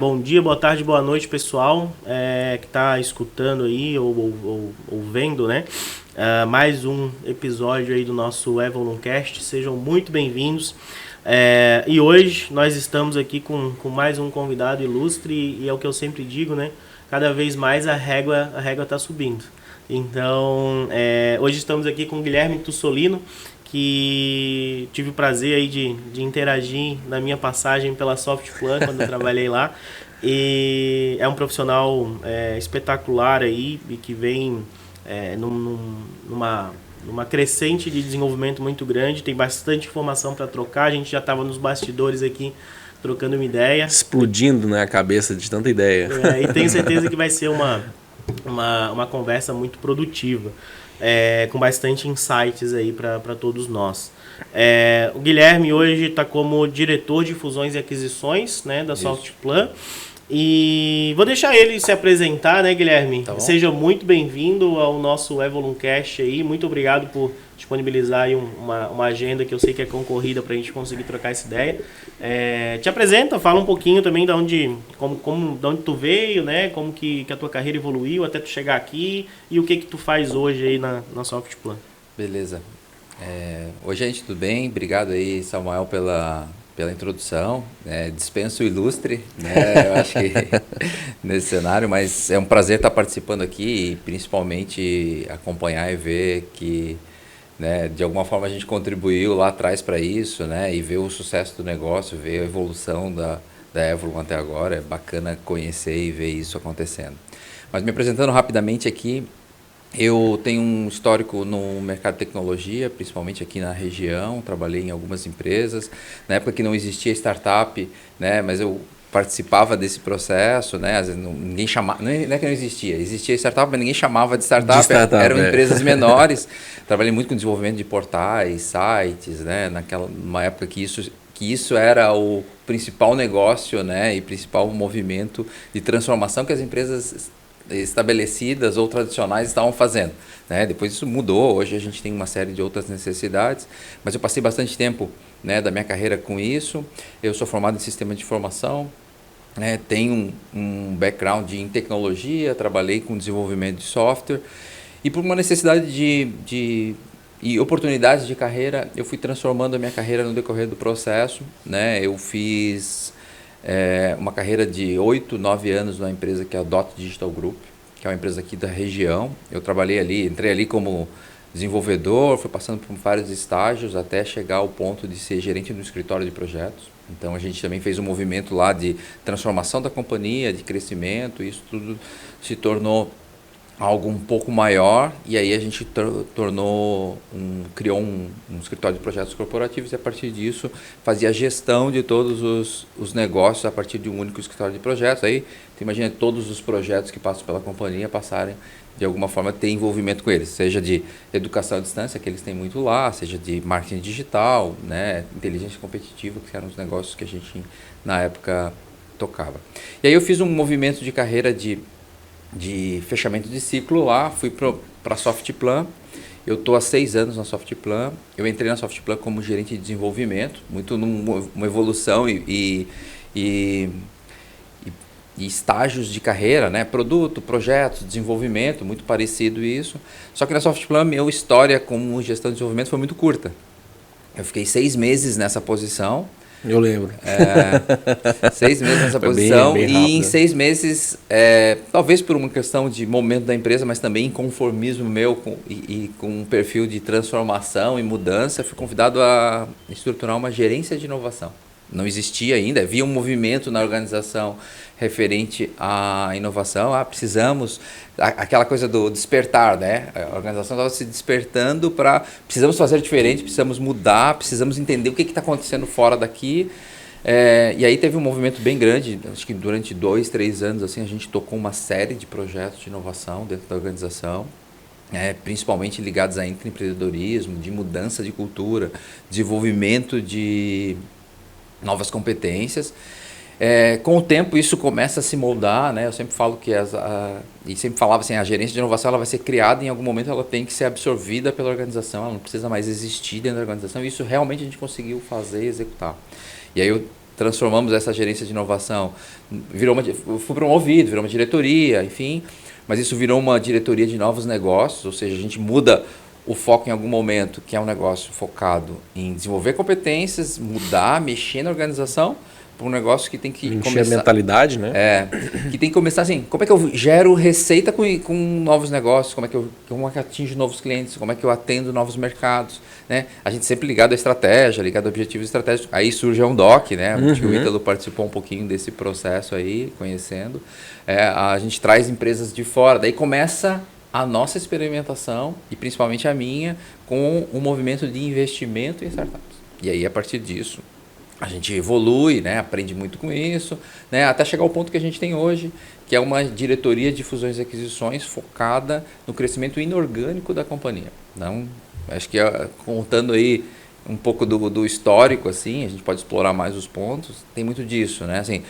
Bom dia, boa tarde, boa noite, pessoal que está escutando aí ou vendo, né? Mais um episódio aí do nosso Evoluncast. Sejam muito bem-vindos. E hoje nós estamos aqui com mais um convidado ilustre e é o que eu sempre digo, né? Cada vez mais a régua está subindo. Então, hoje estamos aqui com o Guilherme Tussolino, que tive o prazer aí de interagir na minha passagem pela Softplan quando eu trabalhei lá. E é um profissional espetacular aí e que vem numa crescente de desenvolvimento muito grande. Tem bastante informação para trocar. A gente já estava nos bastidores aqui trocando uma ideia. Explodindo, né, a cabeça de tanta ideia. E tenho certeza que vai ser uma conversa muito produtiva. Com bastante insights aí para todos nós. O Guilherme hoje está como diretor de fusões e aquisições, né, da Softplan. E vou deixar ele se apresentar, né, Guilherme? Tá bom. Seja muito bem-vindo ao nosso Evoluncast aí. Muito obrigado por disponibilizar aí uma agenda que eu sei que é concorrida para a gente conseguir trocar essa ideia. Te apresenta, fala um pouquinho também de onde tu veio, né? Como que a tua carreira evoluiu até tu chegar aqui e o que tu faz hoje aí na Softplan. Beleza. Oi, gente, tudo bem? Obrigado aí, Samuel, pela introdução. Dispenso o ilustre, né? Eu acho que nesse cenário, mas é um prazer estar participando aqui e principalmente acompanhar e ver que, né, de alguma forma a gente contribuiu lá atrás para isso, né? E ver o sucesso do negócio, ver a evolução da Evolon até agora. É bacana conhecer e ver isso acontecendo. Mas me apresentando rapidamente aqui, eu tenho um histórico no mercado de tecnologia, principalmente aqui na região. Trabalhei em algumas empresas. Na época que não existia startup, né, mas eu participava desse processo, né? Às vezes ninguém chamava, não é que não existia, existia startup, mas ninguém chamava de startup, eram empresas menores. Trabalhei muito com desenvolvimento de portais, sites, né? Numa época que isso era o principal negócio, né? E principal movimento de transformação que as empresas estabelecidas ou tradicionais estavam fazendo, né? Depois isso mudou, hoje a gente tem uma série de outras necessidades, mas eu passei bastante tempo, né, da minha carreira com isso. Eu sou formado em sistema de informação, né? Tenho um background em tecnologia, trabalhei com desenvolvimento de software e por uma necessidade e oportunidades de carreira, eu fui transformando a minha carreira no decorrer do processo, né? Eu fiz uma carreira de 8, 9 anos numa empresa que é a Dot Digital Group, que é uma empresa aqui da região. Eu trabalhei ali, entrei ali como desenvolvedor, fui passando por vários estágios até chegar ao ponto de ser gerente do escritório de projetos. Então a gente também fez um movimento lá de transformação da companhia, de crescimento, e isso tudo se tornou algo um pouco maior, e aí a gente criou um escritório de projetos corporativos e a partir disso fazia a gestão de todos os negócios a partir de um único escritório de projetos. Aí tu imagina todos os projetos que passam pela companhia passarem de alguma forma a ter envolvimento com eles, seja de educação à distância, que eles têm muito lá, seja de marketing digital, né, inteligência competitiva, que eram os negócios que a gente na época tocava. E aí eu fiz um movimento de carreira de fechamento de ciclo lá, fui para a Softplan. Eu estou há 6 anos na Softplan. Eu entrei na Softplan como gerente de desenvolvimento, muito numa evolução e estágios de carreira, né? Produto, projetos, desenvolvimento, muito parecido isso. Só que na Softplan, minha história como gestão de desenvolvimento foi muito curta. Eu fiquei 6 meses nessa posição. Eu lembro. 6 meses nessa posição bem e em 6 meses, talvez por uma questão de momento da empresa, mas também inconformismo meu com um perfil de transformação e mudança, fui convidado a estruturar uma gerência de inovação. Não existia ainda, havia um movimento na organização referente à inovação. Precisamos, aquela coisa do despertar, né? A organização estava se despertando precisamos fazer diferente, precisamos mudar, precisamos entender o que está acontecendo fora daqui. E aí teve um movimento bem grande, acho que durante 2, 3 anos assim, a gente tocou uma série de projetos de inovação dentro da organização. Principalmente ligados a empreendedorismo, de mudança de cultura, desenvolvimento de novas competências. Com o tempo isso começa a se moldar, né? Eu sempre falo que e sempre falava assim, a gerência de inovação ela vai ser criada, em algum momento ela tem que ser absorvida pela organização, ela não precisa mais existir dentro da organização, e isso realmente a gente conseguiu fazer e executar. E aí eu transformamos essa gerência de inovação, fui promovido, virou uma diretoria, enfim, mas isso virou uma diretoria de novos negócios, ou seja, a gente muda o foco em algum momento, que é um negócio focado em desenvolver competências, mudar, mexer na organização, para um negócio que tem que começar... a mentalidade, né? Que tem que começar assim, como é que eu gero receita com novos negócios, como é que eu atingo novos clientes, como é que eu atendo novos mercados, né? A gente sempre ligado à estratégia, ligado a objetivos estratégicos. Aí surge a Undoc, né? O Ítalo participou um pouquinho desse processo aí, conhecendo. A gente traz empresas de fora, daí começa a nossa experimentação, e principalmente a minha, com o movimento de investimento em startups. E aí, a partir disso, a gente evolui, né, aprende muito com isso, né, até chegar ao ponto que a gente tem hoje, que é uma diretoria de fusões e aquisições focada no crescimento inorgânico da companhia. Então, acho que contando aí um pouco do histórico, assim, a gente pode explorar mais os pontos, tem muito disso, né? Assim,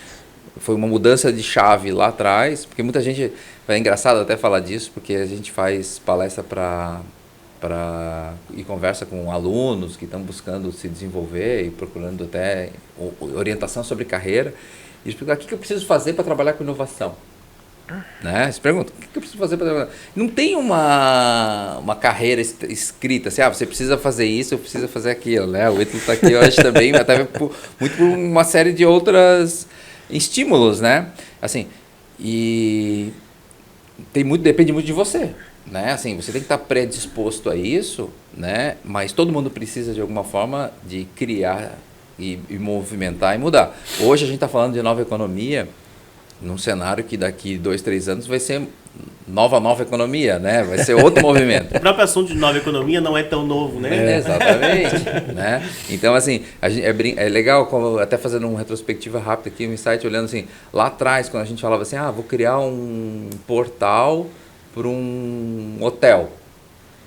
foi uma mudança de chave lá atrás, porque muita gente... É engraçado até falar disso, porque a gente faz palestra e conversa com alunos que estão buscando se desenvolver e procurando até orientação sobre carreira. E explicar o que eu preciso fazer para trabalhar com inovação. Né? Você pergunta, o que eu preciso fazer para trabalhar? Não tem uma carreira escrita, assim, você precisa fazer isso, eu preciso fazer aquilo. Né? O Ítalo está aqui hoje também, até muito por uma série de outros estímulos, né? Assim, e depende muito de você. Né? Assim, você tem que estar predisposto a isso, né? Mas todo mundo precisa de alguma forma de criar e movimentar e mudar. Hoje a gente está falando de nova economia num cenário que daqui 2, 3 anos vai ser nova economia, né? Vai ser outro movimento. O próprio assunto de nova economia não é tão novo, né? Exatamente. Né? Então, assim, é legal, até fazendo uma retrospectiva rápida aqui, um insight, olhando assim, lá atrás, quando a gente falava assim, vou criar um portal para um hotel,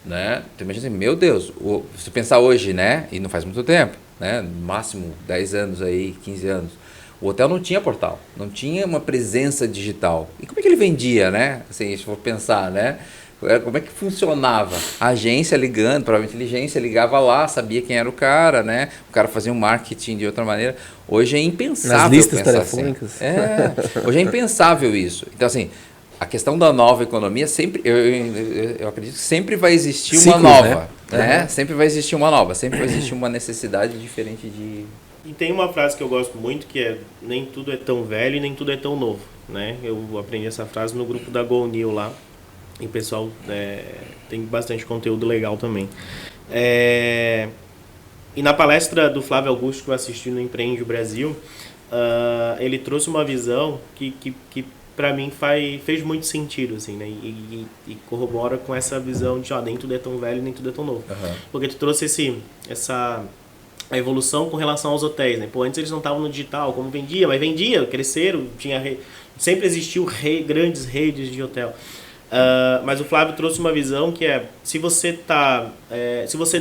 né? Então, imagina assim, meu Deus, se pensar hoje, né? E não faz muito tempo, né? No máximo 10 anos aí, 15 anos. O hotel não tinha portal, não tinha uma presença digital. E como é que ele vendia, né? Assim, se for pensar, né? Como é que funcionava? A agência ligando, provavelmente a inteligência ligava lá, sabia quem era o cara, né? O cara fazia um marketing de outra maneira. Hoje é impensável. Nas listas pensar telefônicas. Assim. Hoje é impensável isso. Então, assim, a questão da nova economia, sempre, eu acredito que sempre vai existir uma nova. Né? Sempre vai existir uma nova, sempre vai existir uma necessidade diferente de... E tem uma frase que eu gosto muito, que é: nem tudo é tão velho e nem tudo é tão novo. Né? Eu aprendi essa frase no grupo da Go New lá. E o pessoal tem bastante conteúdo legal também. E na palestra do Flávio Augusto que eu assisti no Empreende Brasil, ele trouxe uma visão que para mim fez muito sentido, assim, né? E corrobora com essa visão de nem tudo é tão velho nem tudo é tão novo. Porque tu trouxe a evolução com relação aos hotéis, né? Pô, antes eles não estavam no digital, como vendia, mas vendia, cresceram, sempre existiu grandes redes de hotel. Mas o Flávio trouxe uma visão que se você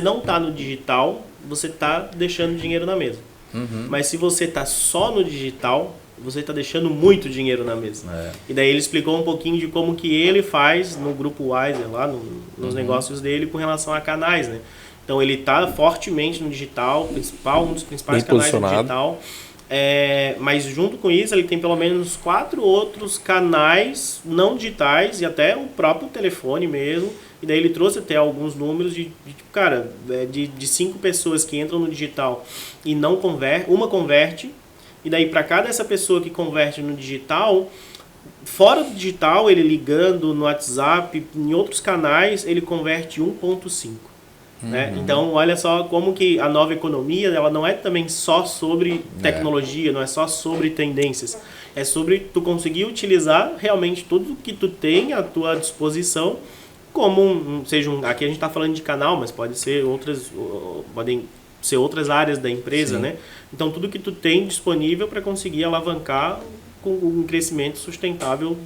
não está no digital, você está deixando dinheiro na mesa. Mas se você está só no digital, você está deixando muito dinheiro na mesa. E daí ele explicou um pouquinho de como que ele faz no grupo Wiser, lá nos negócios dele, com relação a canais, né? Então ele está fortemente no digital, um dos principais canais do digital. Mas junto com isso ele tem pelo menos 4 outros canais não digitais e até o próprio telefone mesmo. E daí ele trouxe até alguns números de 5 pessoas que entram no digital e não uma converte. E daí para cada essa pessoa que converte no digital, fora do digital, ele ligando no WhatsApp, em outros canais, ele converte 1,5. Né? Então, olha só como que a nova economia, ela não é também só sobre tecnologia, não é só sobre tendências. É sobre tu conseguir utilizar realmente tudo que tu tem à tua disposição, como aqui a gente está falando de canal, mas podem ser outras áreas da empresa, né? Então, tudo que tu tem disponível para conseguir alavancar com um crescimento sustentável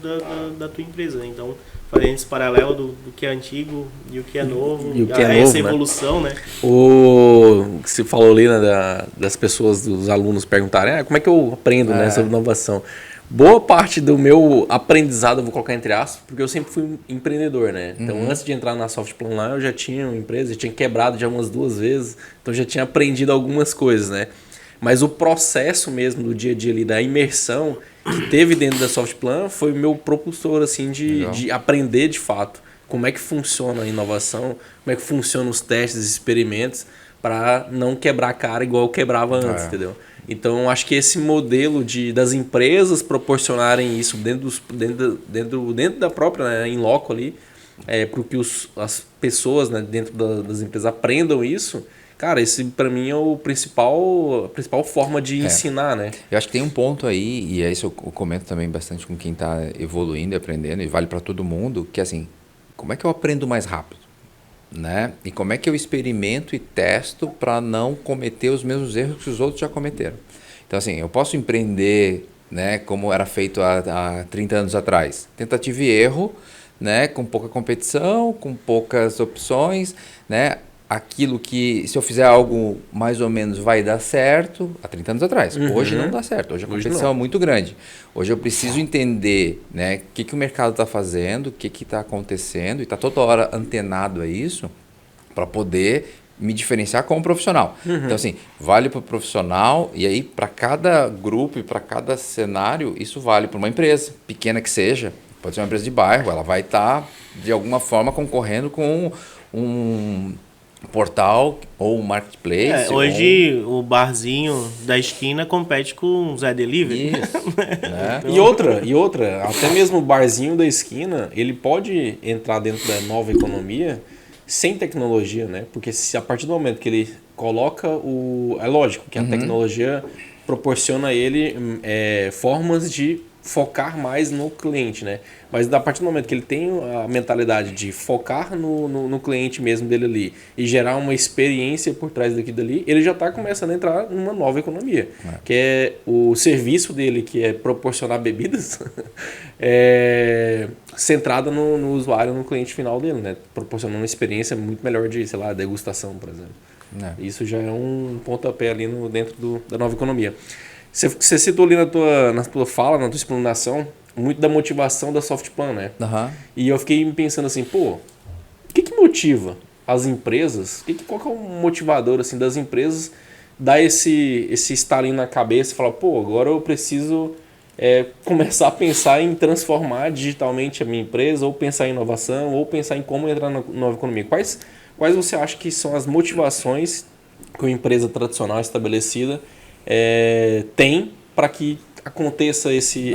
da tua empresa. Né? Então, fazendo esse paralelo do que é antigo e o que é novo, e o que é essa novo, evolução, né? O que você falou ali, né, das pessoas, dos alunos perguntarem como é que eu aprendo sobre inovação. Boa parte do meu aprendizado, eu vou colocar entre aspas, porque eu sempre fui empreendedor, né? Então, antes de entrar na Softplan lá, eu já tinha uma empresa, já tinha quebrado já umas 2 vezes, então já tinha aprendido algumas coisas, né? Mas o processo mesmo do dia a dia ali, da imersão que teve dentro da Softplan foi o meu propulsor, assim, de aprender de fato como é que funciona a inovação, como é que funcionam os testes, experimentos, para não quebrar a cara igual eu quebrava antes, entendeu? Então, acho que esse modelo das empresas proporcionarem isso dentro da própria, né, in loco ali, para que as pessoas, né, dentro das empresas aprendam isso, cara, esse para mim é a principal forma de ensinar, né? Eu acho que tem um ponto aí, e é isso eu comento também bastante com quem está evoluindo e aprendendo, e vale para todo mundo, que assim, como é que eu aprendo mais rápido? Né? E como é que eu experimento e testo para não cometer os mesmos erros que os outros já cometeram? Então, assim, eu posso empreender, né, como era feito há 30 anos atrás. Tentativa e erro, né, com pouca competição, com poucas opções, né? Aquilo que, se eu fizer algo mais ou menos, vai dar certo, há 30 anos atrás. Hoje não dá certo, hoje a competição é muito grande. Hoje eu preciso entender, né, o que o mercado está fazendo, o que está acontecendo, e está toda hora antenado a isso, para poder me diferenciar como profissional. Então, assim, vale para o profissional, e aí para cada grupo e para cada cenário, isso vale para uma empresa, pequena que seja, pode ser uma empresa de bairro, ela vai estar, de alguma forma, concorrendo com um portal ou um marketplace. Hoje o barzinho da esquina compete com o Zé Delivery. Isso, né? E outra, até mesmo o barzinho da esquina, ele pode entrar dentro da nova economia sem tecnologia, né? Porque se a partir do momento que ele coloca é lógico que a tecnologia proporciona a ele formas de focar mais no cliente, né? Mas a partir do momento que ele tem a mentalidade de focar no cliente mesmo dele ali e gerar uma experiência por trás daquilo dali, ele já está começando a entrar numa nova economia, que é o serviço dele, que é proporcionar bebidas, centrada no usuário, no cliente final dele, né? Proporcionando uma experiência muito melhor de, sei lá, degustação, por exemplo. Isso já é um pontapé ali dentro da nova economia. Você citou ali na tua fala, na tua explanação, muito da motivação da Softplan, né? E eu fiquei pensando assim, o que motiva as empresas? Qual que é o motivador assim, das empresas dar esse estalinho na cabeça e falar, agora eu preciso começar a pensar em transformar digitalmente a minha empresa, ou pensar em inovação, ou pensar em como entrar na nova economia. Quais você acha que são as motivações que uma empresa tradicional estabelecida tem para que aconteça esse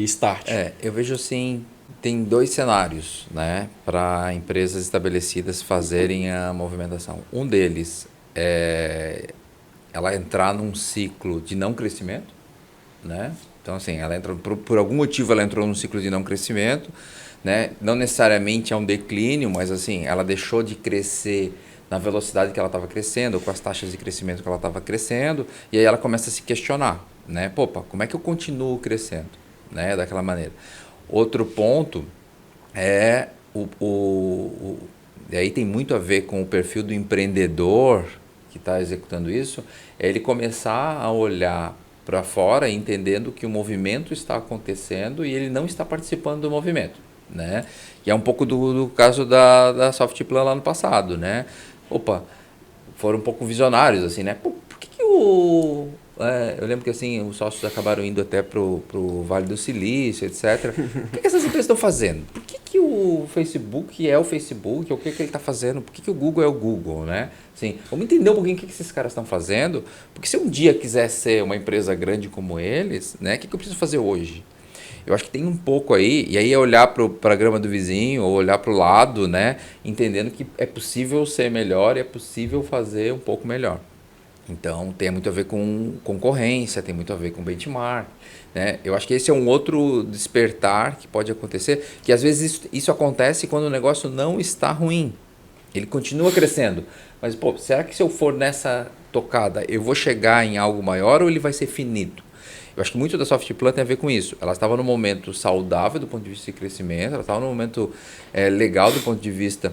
start? Eu vejo assim, tem dois cenários, né, para empresas estabelecidas fazerem a movimentação. Um deles é ela entrar num ciclo de não crescimento, né? Então, assim, ela entra por algum motivo ela entrou num ciclo de não crescimento, né? Não necessariamente é um declínio, mas assim, ela deixou de crescer na velocidade que ela estava crescendo, ou com as taxas de crescimento que ela estava crescendo, e aí ela começa a se questionar, né? Como é que eu continuo crescendo, né? Daquela maneira. Outro ponto é e aí tem muito a ver com o perfil do empreendedor que está executando isso, é ele começar a olhar para fora, entendendo que o movimento está acontecendo e ele não está participando do movimento, né? E é um pouco do caso da Softplan lá no passado, né? Foram um pouco visionários, assim, né? Por que eu lembro que assim, os sócios acabaram indo até pro Vale do Silício, etc. O que essas empresas estão fazendo? Por que o Facebook é o Facebook? O que ele está fazendo? Por que o Google é o Google, né? Assim, vamos entender um pouquinho o que esses caras estão fazendo, porque se um dia quiser ser uma empresa grande como eles, né? O que eu preciso fazer hoje? Eu acho que tem um pouco aí, e aí é olhar para a grama do vizinho, ou olhar para o lado, né? Entendendo que é possível ser melhor e é possível fazer um pouco melhor. Então, tem muito a ver com concorrência, tem muito a ver com benchmark, né? Eu acho que esse é um outro despertar que pode acontecer, que às vezes isso acontece quando o negócio não está ruim. Ele continua crescendo, mas será que se eu for nessa tocada, eu vou chegar em algo maior ou ele vai ser finito? Eu acho que muito da Softplan tem a ver com isso. Ela estava num momento saudável do ponto de vista de crescimento, ela estava num momento legal do ponto de vista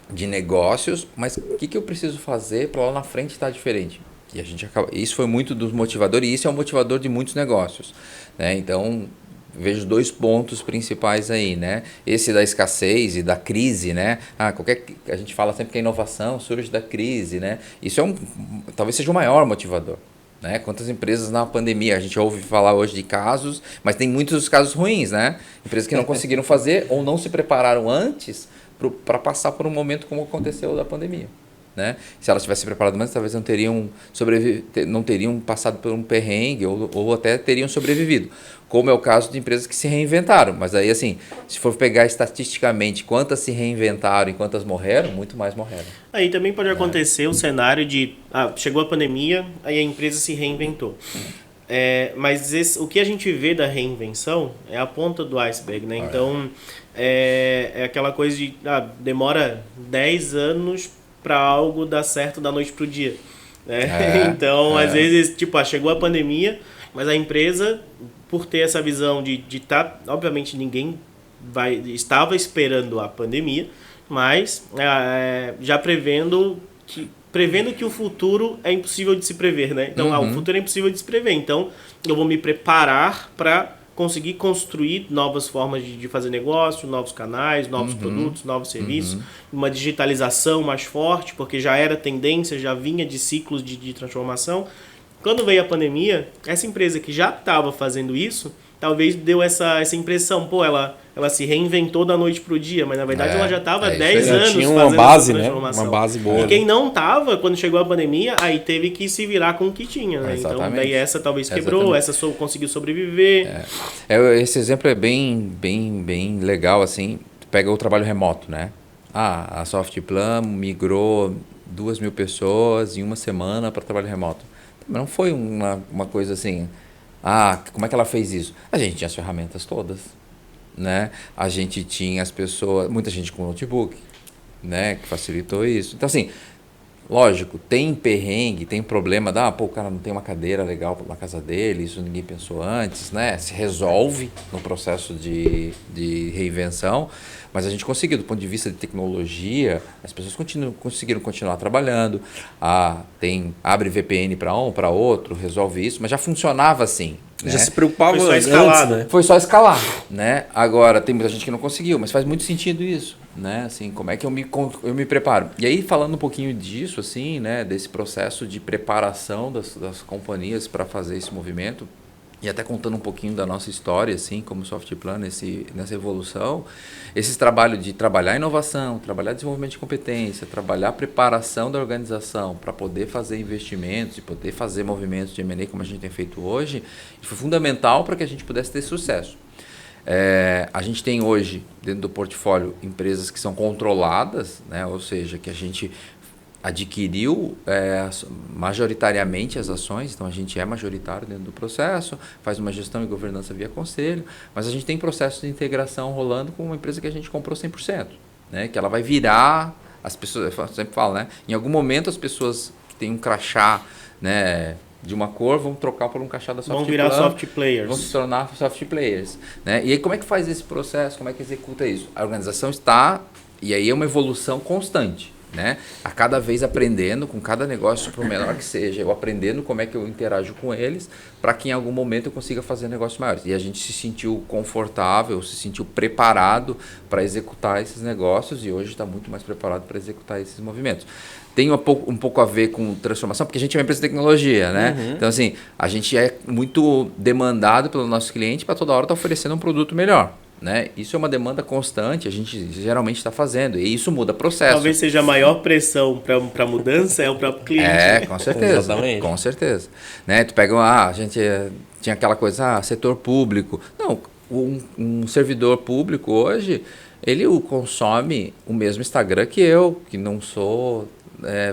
de negócios, mas o que eu preciso fazer para lá na frente estar diferente? E isso foi muito dos motivadores, e isso é um motivador de muitos negócios, né? Então, vejo dois pontos principais aí, né? Esse da escassez e da crise, né? A gente fala sempre que a inovação surge da crise, né? Isso talvez seja o maior motivador, Né? Quantas empresas na pandemia, a gente ouve falar hoje de casos, mas tem muitos casos ruins, né? Empresas que não conseguiram fazer ou não se prepararam antes para passar por um momento como aconteceu da pandemia. Né? Se elas tivessem preparado antes, talvez não teriam passado por um perrengue ou até teriam sobrevivido. Como é o caso de empresas que se reinventaram. Mas aí, assim, se for pegar estatisticamente quantas se reinventaram e quantas morreram, muito mais morreram. Aí também pode acontecer o cenário de chegou a pandemia, aí a empresa se reinventou. Mas o que a gente vê da reinvenção é a ponta do iceberg, né? Então, é aquela coisa de demora 10 anos para algo dar certo da noite pro dia. Né? Então, às vezes, chegou a pandemia, mas a empresa, por ter essa visão de estar... Obviamente, ninguém estava esperando a pandemia, mas já prevendo que o futuro é impossível de se prever, né? Então, o futuro é impossível de se prever. Então, eu vou me preparar para conseguir construir novas formas de fazer negócio, novos canais, novos produtos, novos serviços, uma digitalização mais forte, porque já era tendência, já vinha de ciclos de transformação. Quando veio a pandemia, essa empresa que já estava fazendo isso, talvez deu essa impressão, ela se reinventou da noite pro dia, mas na verdade ela já estava há 10 anos tinha fazendo uma base, essa transformação. Né? Uma base boa. E quem não estava, quando chegou a pandemia, aí teve que se virar com o que tinha. Né? Então, daí essa talvez quebrou, essa conseguiu sobreviver. Esse exemplo é bem legal, assim. Tu pega o trabalho remoto, né? A Softplan migrou 2.000 pessoas em uma semana para trabalho remoto. Mas não foi uma coisa assim... como é que ela fez isso? A gente tinha as ferramentas todas, né? A gente tinha as pessoas, muita gente com notebook, né? Que facilitou isso. Então, assim, lógico, tem perrengue, tem problema, o cara não tem uma cadeira legal na casa dele, isso ninguém pensou antes, né? Se resolve no processo de reinvenção, mas a gente conseguiu, do ponto de vista de tecnologia, as pessoas conseguiram continuar trabalhando, abre VPN para um, para outro, resolve isso, mas já funcionava assim. Né? Já se preocupava Foi só escalar, né? Foi só escalar, né? Agora, tem muita gente que não conseguiu, mas faz muito sentido isso, né? Assim, como é que eu me preparo? E aí, falando um pouquinho disso, assim, né? Desse processo de preparação das companhias para fazer esse movimento, e até contando um pouquinho da nossa história, assim, como Softplan, nessa evolução, esse trabalho de trabalhar inovação, trabalhar desenvolvimento de competência, trabalhar a preparação da organização para poder fazer investimentos e poder fazer movimentos de M&A como a gente tem feito hoje, foi fundamental para que a gente pudesse ter sucesso. A gente tem hoje, dentro do portfólio, empresas que são controladas, né? Ou seja, que a gente adquiriu majoritariamente as ações, então a gente é majoritário dentro do processo, faz uma gestão e governança via conselho, mas a gente tem processo de integração rolando com uma empresa que a gente comprou 100%, né? Que ela vai virar, as pessoas, eu sempre falo, né? Em algum momento as pessoas que têm um crachá, né, de uma cor vão trocar por um crachá da Softplan. Vão virar soft players. Vão se tornar soft players. Né? E aí como é que faz esse processo, como é que executa isso? A organização está, e aí é uma evolução constante. Né? A cada vez aprendendo com cada negócio, por menor que seja, eu aprendendo como é que eu interajo com eles para que em algum momento eu consiga fazer negócios maiores. E a gente se sentiu confortável, se sentiu preparado para executar esses negócios e hoje está muito mais preparado para executar esses movimentos. Tem um pouco a ver com transformação, porque a gente é uma empresa de tecnologia, né? Então, assim, a gente é muito demandado pelo nosso cliente para toda hora estar oferecendo um produto melhor. Né? Isso é uma demanda constante, a gente geralmente está fazendo, e isso muda processo. Talvez seja a maior pressão para mudança é o próprio cliente. Com certeza. Exatamente. Com certeza. Né? Tu pega, a gente tinha aquela coisa, setor público. Não, um servidor público hoje, ele consome o mesmo Instagram que eu, que não sou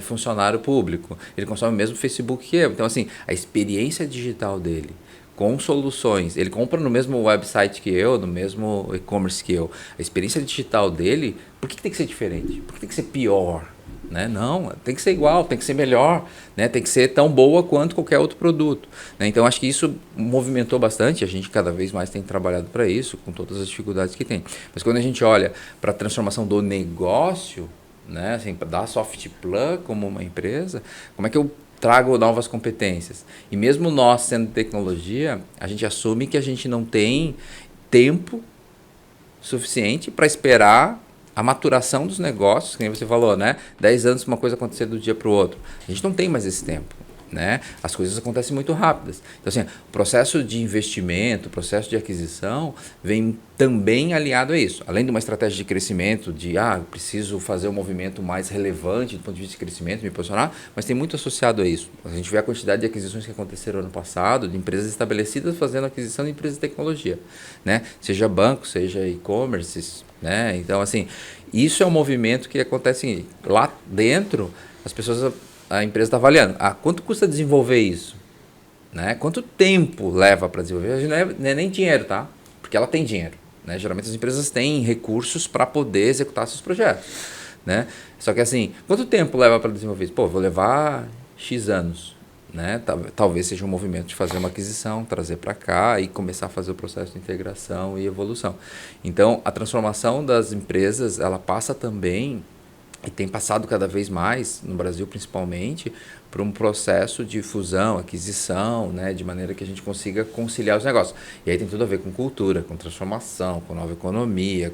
funcionário público. Ele consome o mesmo Facebook que eu. Então, assim, a experiência digital dele, com soluções, ele compra no mesmo website que eu, no mesmo e-commerce que eu. A experiência digital dele, por que tem que ser diferente? Por que tem que ser pior? Né? Não, tem que ser igual, tem que ser melhor, né? Tem que ser tão boa quanto qualquer outro produto. Né? Então, acho que isso movimentou bastante, a gente cada vez mais tem trabalhado para isso, com todas as dificuldades que tem. Mas quando a gente olha para a transformação do negócio, né? Assim, da Softplan como uma empresa, como é que eu trago novas competências? E mesmo nós, sendo tecnologia, a gente assume que a gente não tem tempo suficiente para esperar a maturação dos negócios, que nem você falou, né? 10 anos para uma coisa acontecer do dia para o outro. A gente não tem mais esse tempo. né? As coisas acontecem muito rápidas. Então, assim, o processo de investimento, o processo de aquisição vem também aliado a isso. Além de uma estratégia de crescimento, preciso fazer um movimento mais relevante do ponto de vista de crescimento, me posicionar, mas tem muito associado a isso. A gente vê a quantidade de aquisições que aconteceram ano passado, de empresas estabelecidas fazendo aquisição de empresas de tecnologia, né? Seja banco, seja e-commerce, né? Então, assim, isso é um movimento que acontece lá dentro, as pessoas... A empresa está avaliando. Quanto custa desenvolver isso? Né? Quanto tempo leva para desenvolver? Não é nem dinheiro, tá? Porque ela tem dinheiro. Né? Geralmente as empresas têm recursos para poder executar seus projetos. Né? Só que assim, quanto tempo leva para desenvolver isso? Vou levar X anos. Né? Talvez seja um movimento de fazer uma aquisição, trazer para cá e começar a fazer o processo de integração e evolução. Então, a transformação das empresas, ela passa também... E tem passado cada vez mais, no Brasil principalmente, por um processo de fusão, aquisição, né, de maneira que a gente consiga conciliar os negócios. E aí tem tudo a ver com cultura, com transformação, com nova economia,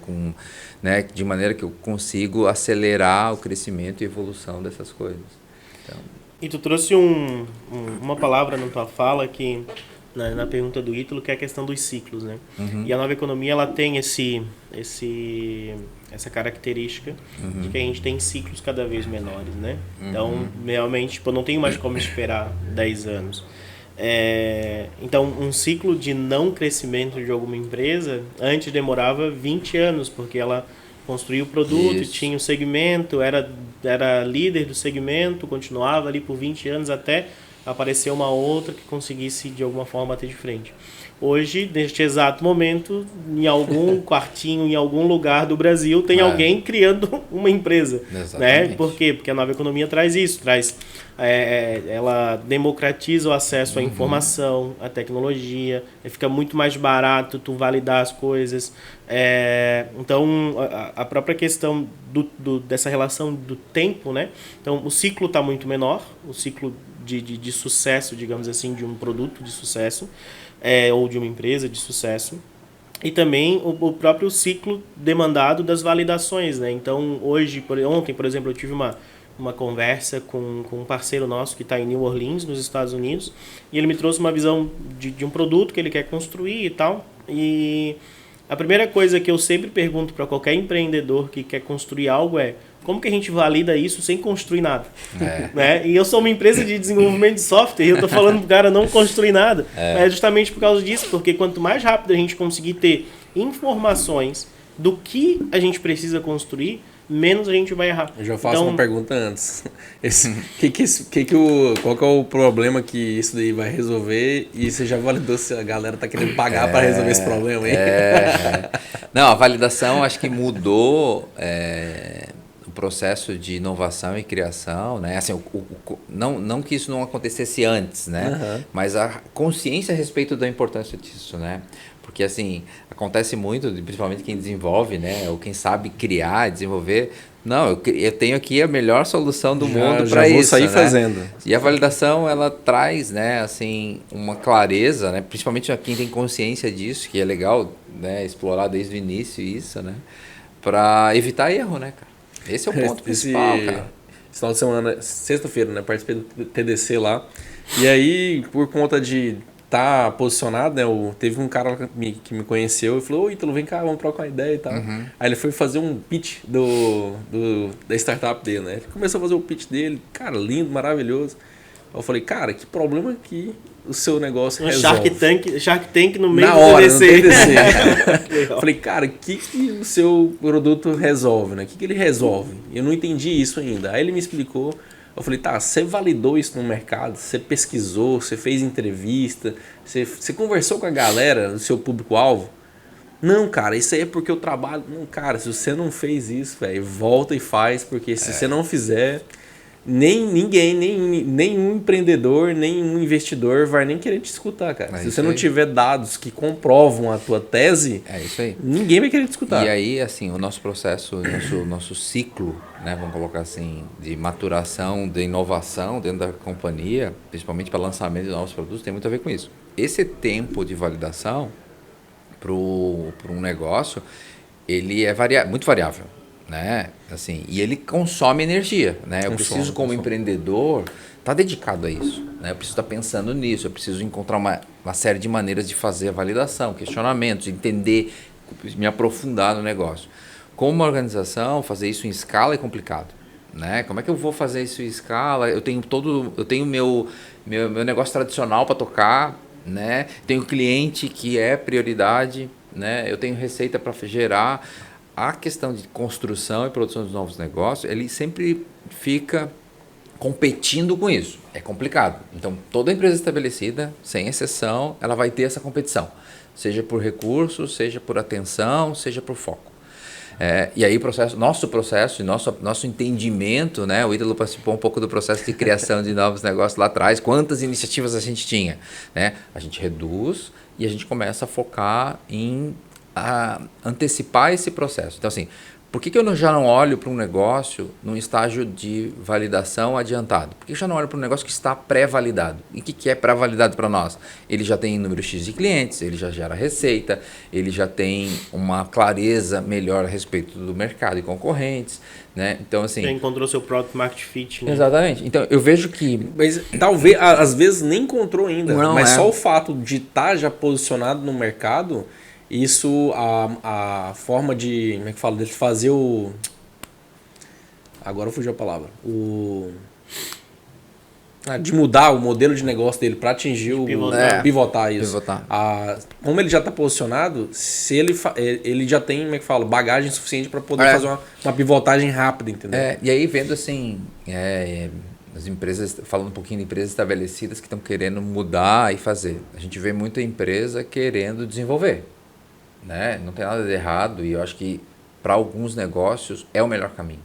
né, de maneira que eu consigo acelerar o crescimento e evolução dessas coisas. Então... E tu trouxe uma palavra na tua fala que... Na pergunta do Ítalo, que é a questão dos ciclos, né? E a nova economia, ela tem essa característica de que a gente tem ciclos cada vez menores, né? Então, realmente, não tenho mais como esperar 10 anos. Então, um ciclo de não crescimento de alguma empresa, antes demorava 20 anos, porque ela construía o produto, tinha o segmento, era líder do segmento, continuava ali por 20 anos até... aparecer uma outra que conseguisse de alguma forma bater de frente. Hoje, neste exato momento, em algum quartinho, em algum lugar do Brasil, tem alguém criando uma empresa. Né? Por quê? Porque a nova economia traz isso, ela democratiza o acesso à informação, à tecnologia, fica muito mais barato tu validar as coisas. Então, a própria questão dessa relação do tempo, né? Então, o ciclo está muito menor, o ciclo de sucesso, digamos assim, de um produto de sucesso, ou de uma empresa de sucesso, e também o próprio ciclo demandado das validações, né? Então, ontem, por exemplo, eu tive uma conversa com um parceiro nosso que está em New Orleans, nos Estados Unidos, e ele me trouxe uma visão de um produto que ele quer construir e tal, e a primeira coisa que eu sempre pergunto para qualquer empreendedor que quer construir algo é: como que a gente valida isso sem construir nada? Né? E eu sou uma empresa de desenvolvimento de software e eu estou falando para o cara não construir nada. É justamente por causa disso, porque quanto mais rápido a gente conseguir ter informações do que a gente precisa construir, menos a gente vai errar. Eu já faço uma pergunta antes. Qual que é o problema que isso daí vai resolver? E você já validou se a galera está querendo pagar para resolver esse problema aí? Não, a validação acho que mudou... o processo de inovação e criação, né? Assim, não que isso não acontecesse antes, né? Mas a consciência a respeito da importância disso, né? Porque assim, acontece muito, principalmente quem desenvolve, né? Ou quem sabe criar, desenvolver. Não, eu tenho aqui a melhor solução do mundo para isso. Já vou sair fazendo. E a validação, ela traz, né? Assim, uma clareza, né? Principalmente a quem tem consciência disso, que é legal, né? Explorar desde o início isso, né? Para evitar erro, né, cara? Esse é o ponto principal, cara. Esse final de semana, sexta-feira, né? Participei do TDC lá. E aí, por conta de estar posicionado, né? Teve um cara que me conheceu e falou: ô, Ítalo, vem cá, vamos trocar uma ideia e tal. Aí ele foi fazer um pitch da startup dele, né? Ele começou a fazer o pitch dele, cara, lindo, maravilhoso. Eu falei: cara, que problema que o seu negócio resolve? Shark Tank no meio na do hora, TDC. No TDC. Eu falei: cara, o que o seu produto resolve, né? O que ele resolve? Eu não entendi isso ainda. Aí ele me explicou. Eu falei: tá, você validou isso no mercado? Você pesquisou? Você fez entrevista? Você conversou com a galera do seu público-alvo? Não, cara, isso aí é porque eu trabalho... Não, cara, se você não fez isso, velho, volta e faz, porque se você não fizer... nenhum empreendedor, nenhum investidor vai nem querer te escutar, cara. Se você não tiver dados que comprovam a tua tese, isso aí. Ninguém vai querer te escutar. E aí, assim, o nosso processo, nosso ciclo, né, vamos colocar assim, de maturação, de inovação dentro da companhia, principalmente para lançamento de novos produtos, tem muito a ver com isso. Esse tempo de validação para um negócio, ele é muito variável. né? Assim, e ele consome energia, né? Eu preciso, como empreendedor, estar dedicado a isso, né? Eu preciso estar pensando nisso, eu preciso encontrar uma série de maneiras de fazer a validação, questionamentos, entender, me aprofundar no negócio. Como uma organização, fazer isso em escala é complicado, né? Como é que eu vou fazer isso em escala? Eu tenho meu negócio tradicional para tocar, né? Tenho cliente que é prioridade, né? Eu tenho receita para gerar. A questão de construção e produção de novos negócios, ele sempre fica competindo com isso. É complicado. Então, toda empresa estabelecida, sem exceção, ela vai ter essa competição. Seja por recursos, seja por atenção, seja por foco. E aí nosso processo, nosso entendimento, né? O Ítalo participou um pouco do processo de criação de novos negócios lá atrás. Quantas iniciativas a gente tinha, né? A gente reduz e a gente começa a focar em antecipar esse processo. Então, assim, por que eu já não olho para um negócio num estágio de validação adiantado? Por que eu já não olho para um negócio que está pré-validado? E o que é pré-validado para nós? Ele já tem número X de clientes, ele já gera receita, ele já tem uma clareza melhor a respeito do mercado e concorrentes, né? Então, assim... Já encontrou seu próprio market fit, né? Exatamente. Então, eu vejo que... Mas talvez, às vezes, nem encontrou ainda. Não, mas só o fato de estar já posicionado no mercado... Isso, a forma de, como é que fala, de fazer o... Agora fugiu a palavra. De mudar o modelo de negócio dele para atingir pivotar isso. Pivotar. Como ele já está posicionado, se ele já tem, como é que fala, bagagem suficiente para poder fazer uma pivotagem rápida, entendeu? E aí vendo assim, as empresas, falando um pouquinho de empresas estabelecidas que estão querendo mudar e fazer. A gente vê muita empresa querendo desenvolver. Né? Não tem nada de errado e eu acho que para alguns negócios é o melhor caminho,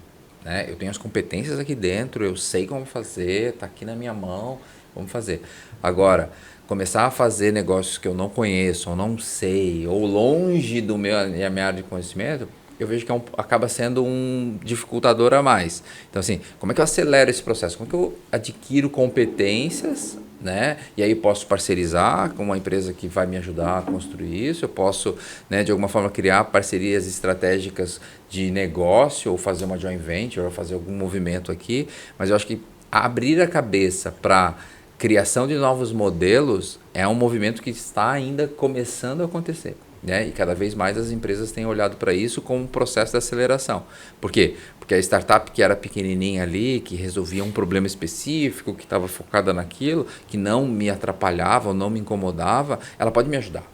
né? Eu tenho as competências aqui dentro, eu sei como fazer, está aqui na minha mão, vamos fazer. Agora, começar a fazer negócios que eu não conheço, ou não sei, ou longe da minha área de conhecimento, eu vejo que acaba sendo um dificultador a mais. Então, assim, como é que eu acelero esse processo? Como é que eu adquiro competências, né? E aí posso parcerizar com uma empresa que vai me ajudar a construir isso, eu posso, né, de alguma forma criar parcerias estratégicas de negócio, ou fazer uma joint venture, ou fazer algum movimento aqui, mas eu acho que abrir a cabeça para criação de novos modelos é um movimento que está ainda começando a acontecer. Né? E cada vez mais as empresas têm olhado para isso como um processo de aceleração. Por quê? Porque a startup que era pequenininha ali, que resolvia um problema específico, que estava focada naquilo, que não me atrapalhava ou não me incomodava, ela pode me ajudar.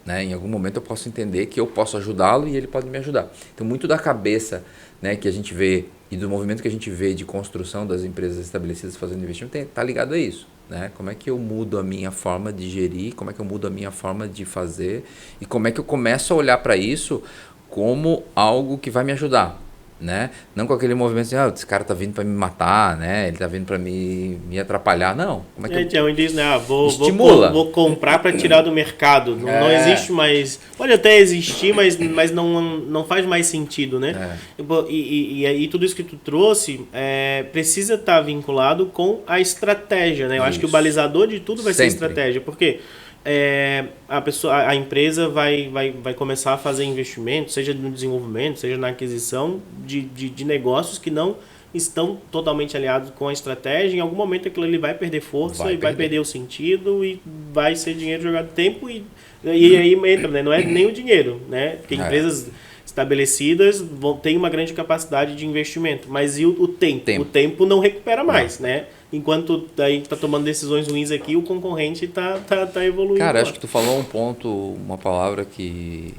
Né? Em algum momento eu posso entender que eu posso ajudá-lo e ele pode me ajudar. Então, muito da cabeça, né, que a gente vê e do movimento que a gente vê de construção das empresas estabelecidas fazendo investimento está ligado a isso. Né? Como é que eu mudo a minha forma de gerir, como é que eu mudo a minha forma de fazer e como é que eu começo a olhar para isso como algo que vai me ajudar, né? Não com aquele movimento assim, esse cara tá vindo para me matar, né? Ele tá vindo para me atrapalhar, não. Como é que eu diz, né? Vou comprar para tirar do mercado. Não existe mais. Pode até existir, mas não faz mais sentido, né? E aí tudo isso que tu trouxe precisa estar vinculado com a estratégia, né? Eu acho que o balizador de tudo vai ser a estratégia, porque a empresa vai começar a fazer investimentos, seja no desenvolvimento, seja na aquisição de negócios que não estão totalmente aliados com a estratégia. Em algum momento aquilo ali vai perder força, vai perder o sentido e vai ser dinheiro jogado tempo e aí entra, né? Não é nem o dinheiro, né? Porque empresas estabelecidas têm uma grande capacidade de investimento, mas e o tempo? O tempo não recupera mais, né? Enquanto a gente está tomando decisões ruins aqui, o concorrente está evoluindo. Cara, acho que tu falou um ponto, uma palavra que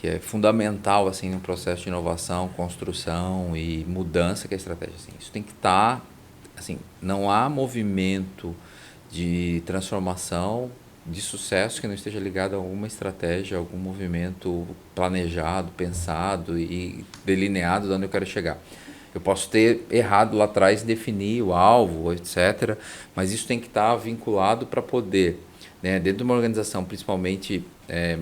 é fundamental assim, no processo de inovação, construção e mudança, que é a estratégia. Assim, isso tem que estar... assim, não há movimento de transformação, de sucesso que não esteja ligado a alguma estratégia, algum movimento planejado, pensado e delineado de onde eu quero chegar. Eu posso ter errado lá atrás, definir o alvo, etc. Mas isso tem que estar vinculado para poder, né, dentro de uma organização principalmente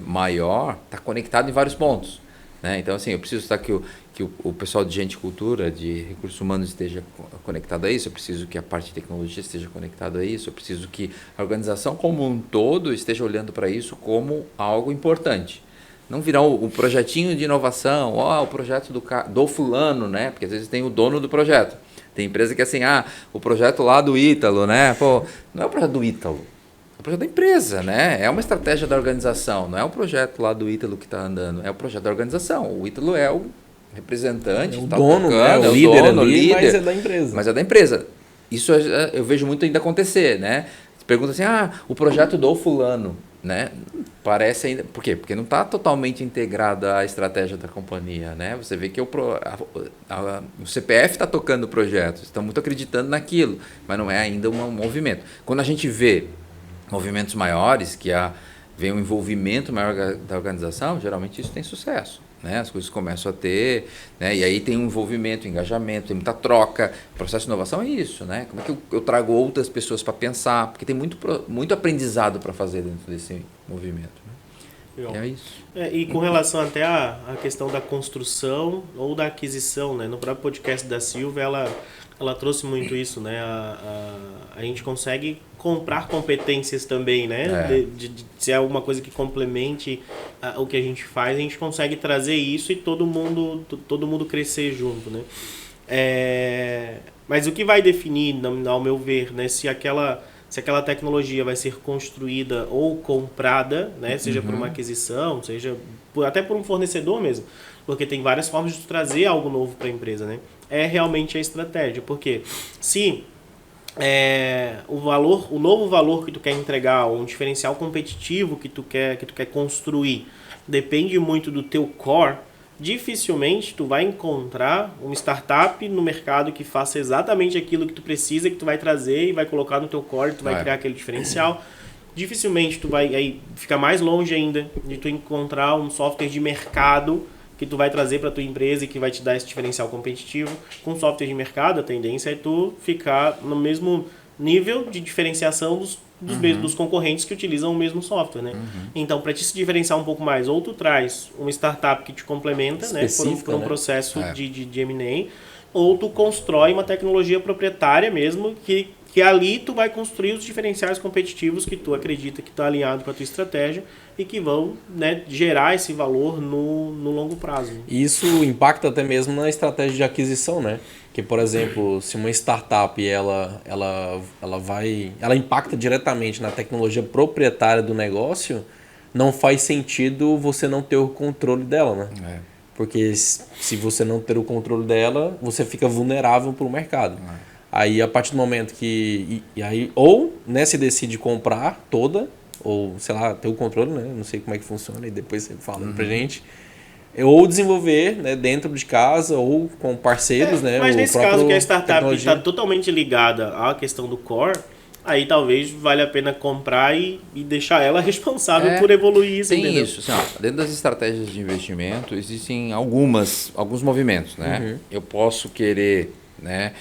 maior, estar conectado em vários pontos. Né? Então, assim, eu preciso estar que o pessoal de gente e cultura, de recursos humanos esteja conectado a isso, eu preciso que a parte de tecnologia esteja conectada a isso, eu preciso que a organização como um todo esteja olhando para isso como algo importante. Não virar o projetinho de inovação, o projeto do fulano, né? Porque às vezes tem o dono do projeto. Tem empresa que é assim, o projeto lá do Ítalo, né? Pô, não é o projeto do Ítalo, é o projeto da empresa, né? É uma estratégia da organização, não é o projeto lá do Ítalo que está andando, é o projeto da organização. O Ítalo é o representante, o dono, né? O líder ali, mas é da empresa. Mas é da empresa. Isso eu vejo muito ainda acontecer, né? Você pergunta assim, o projeto do fulano, né? Parece ainda... Por quê? Porque não está totalmente integrada à estratégia da companhia, né? Você vê que o CPF está tocando o projeto, estão muito acreditando naquilo, mas não é ainda um movimento. Quando a gente vê movimentos maiores, que vem um envolvimento maior da organização, geralmente isso tem sucesso. Né? As coisas começam a ter, né? E aí tem um envolvimento, engajamento, tem muita troca. O processo de inovação é isso, né? Como é que eu trago outras pessoas para pensar? Porque tem muito aprendizado para fazer dentro desse movimento. Né? É isso. E com relação até à questão da construção ou da aquisição, né? No próprio podcast da Silvia, ela trouxe muito isso, né? A gente consegue comprar competências também, né? Se é alguma coisa que complemente o que a gente faz, a gente consegue trazer isso e todo mundo crescer junto, né? Mas o que vai definir, ao meu ver, né? Se aquela tecnologia vai ser construída ou comprada, né? Seja por uma aquisição, seja até por um fornecedor mesmo, porque tem várias formas de trazer algo novo para a empresa, né? É realmente a estratégia, porque se o novo valor que tu quer entregar, ou um diferencial competitivo que tu quer construir, depende muito do teu core, dificilmente tu vai encontrar uma startup no mercado que faça exatamente aquilo que tu precisa, que tu vai trazer e vai colocar no teu core, tu vai criar aquele diferencial. Dificilmente tu vai aí ficar mais longe ainda de tu encontrar um software de mercado que tu vai trazer para tua empresa e que vai te dar esse diferencial competitivo. Com software de mercado, a tendência é tu ficar no mesmo nível de diferenciação dos concorrentes que utilizam o mesmo software, né? Então, para te se diferenciar um pouco mais, ou tu traz uma startup que te complementa, né, por um processo de M&A, ou tu constrói uma tecnologia proprietária mesmo que ali tu vai construir os diferenciais competitivos que tu acredita que está alinhado com a tua estratégia e que vão, né, gerar esse valor no longo prazo. Isso impacta até mesmo na estratégia de aquisição, né? Que, por exemplo, se uma startup ela impacta diretamente na tecnologia proprietária do negócio, não faz sentido você não ter o controle dela, né? Porque se você não ter o controle dela, você fica vulnerável para o mercado. Aí, a partir do momento que... ou né, se decide comprar toda, ou, sei lá, ter o controle, né? Não sei como é que funciona, e depois você fala pra gente. Ou desenvolver, né, dentro de casa, ou com parceiros, né? Mas nesse caso que a startup está totalmente ligada à questão do core, aí talvez valha a pena comprar e deixar ela responsável por evoluir isso. Tem entendeu? isso. Assim, dentro das estratégias de investimento, existem alguns movimentos, né? Eu posso querer... né,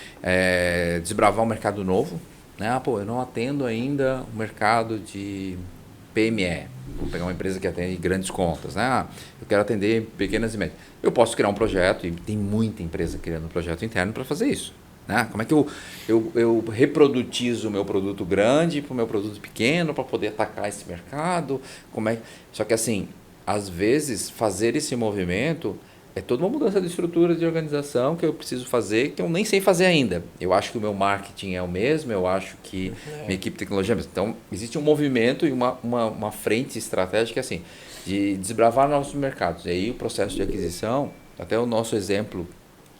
desbravar um mercado novo, né? Eu não atendo ainda o mercado de PME. Vou pegar uma empresa que atende grandes contas, né? Eu quero atender pequenas e médias. Eu posso criar um projeto, e tem muita empresa criando um projeto interno para fazer isso. Né? Como é que eu reprodutizo o meu produto grande para o meu produto pequeno para poder atacar esse mercado? Só que assim, às vezes fazer esse movimento é toda uma mudança de estrutura de organização que eu preciso fazer, que eu nem sei fazer ainda. Eu acho que o meu marketing é o mesmo, eu acho que minha equipe de tecnologia é a mesma. Então, existe um movimento e uma frente estratégica assim, de desbravar novos mercados. E aí o processo de aquisição, até o nosso exemplo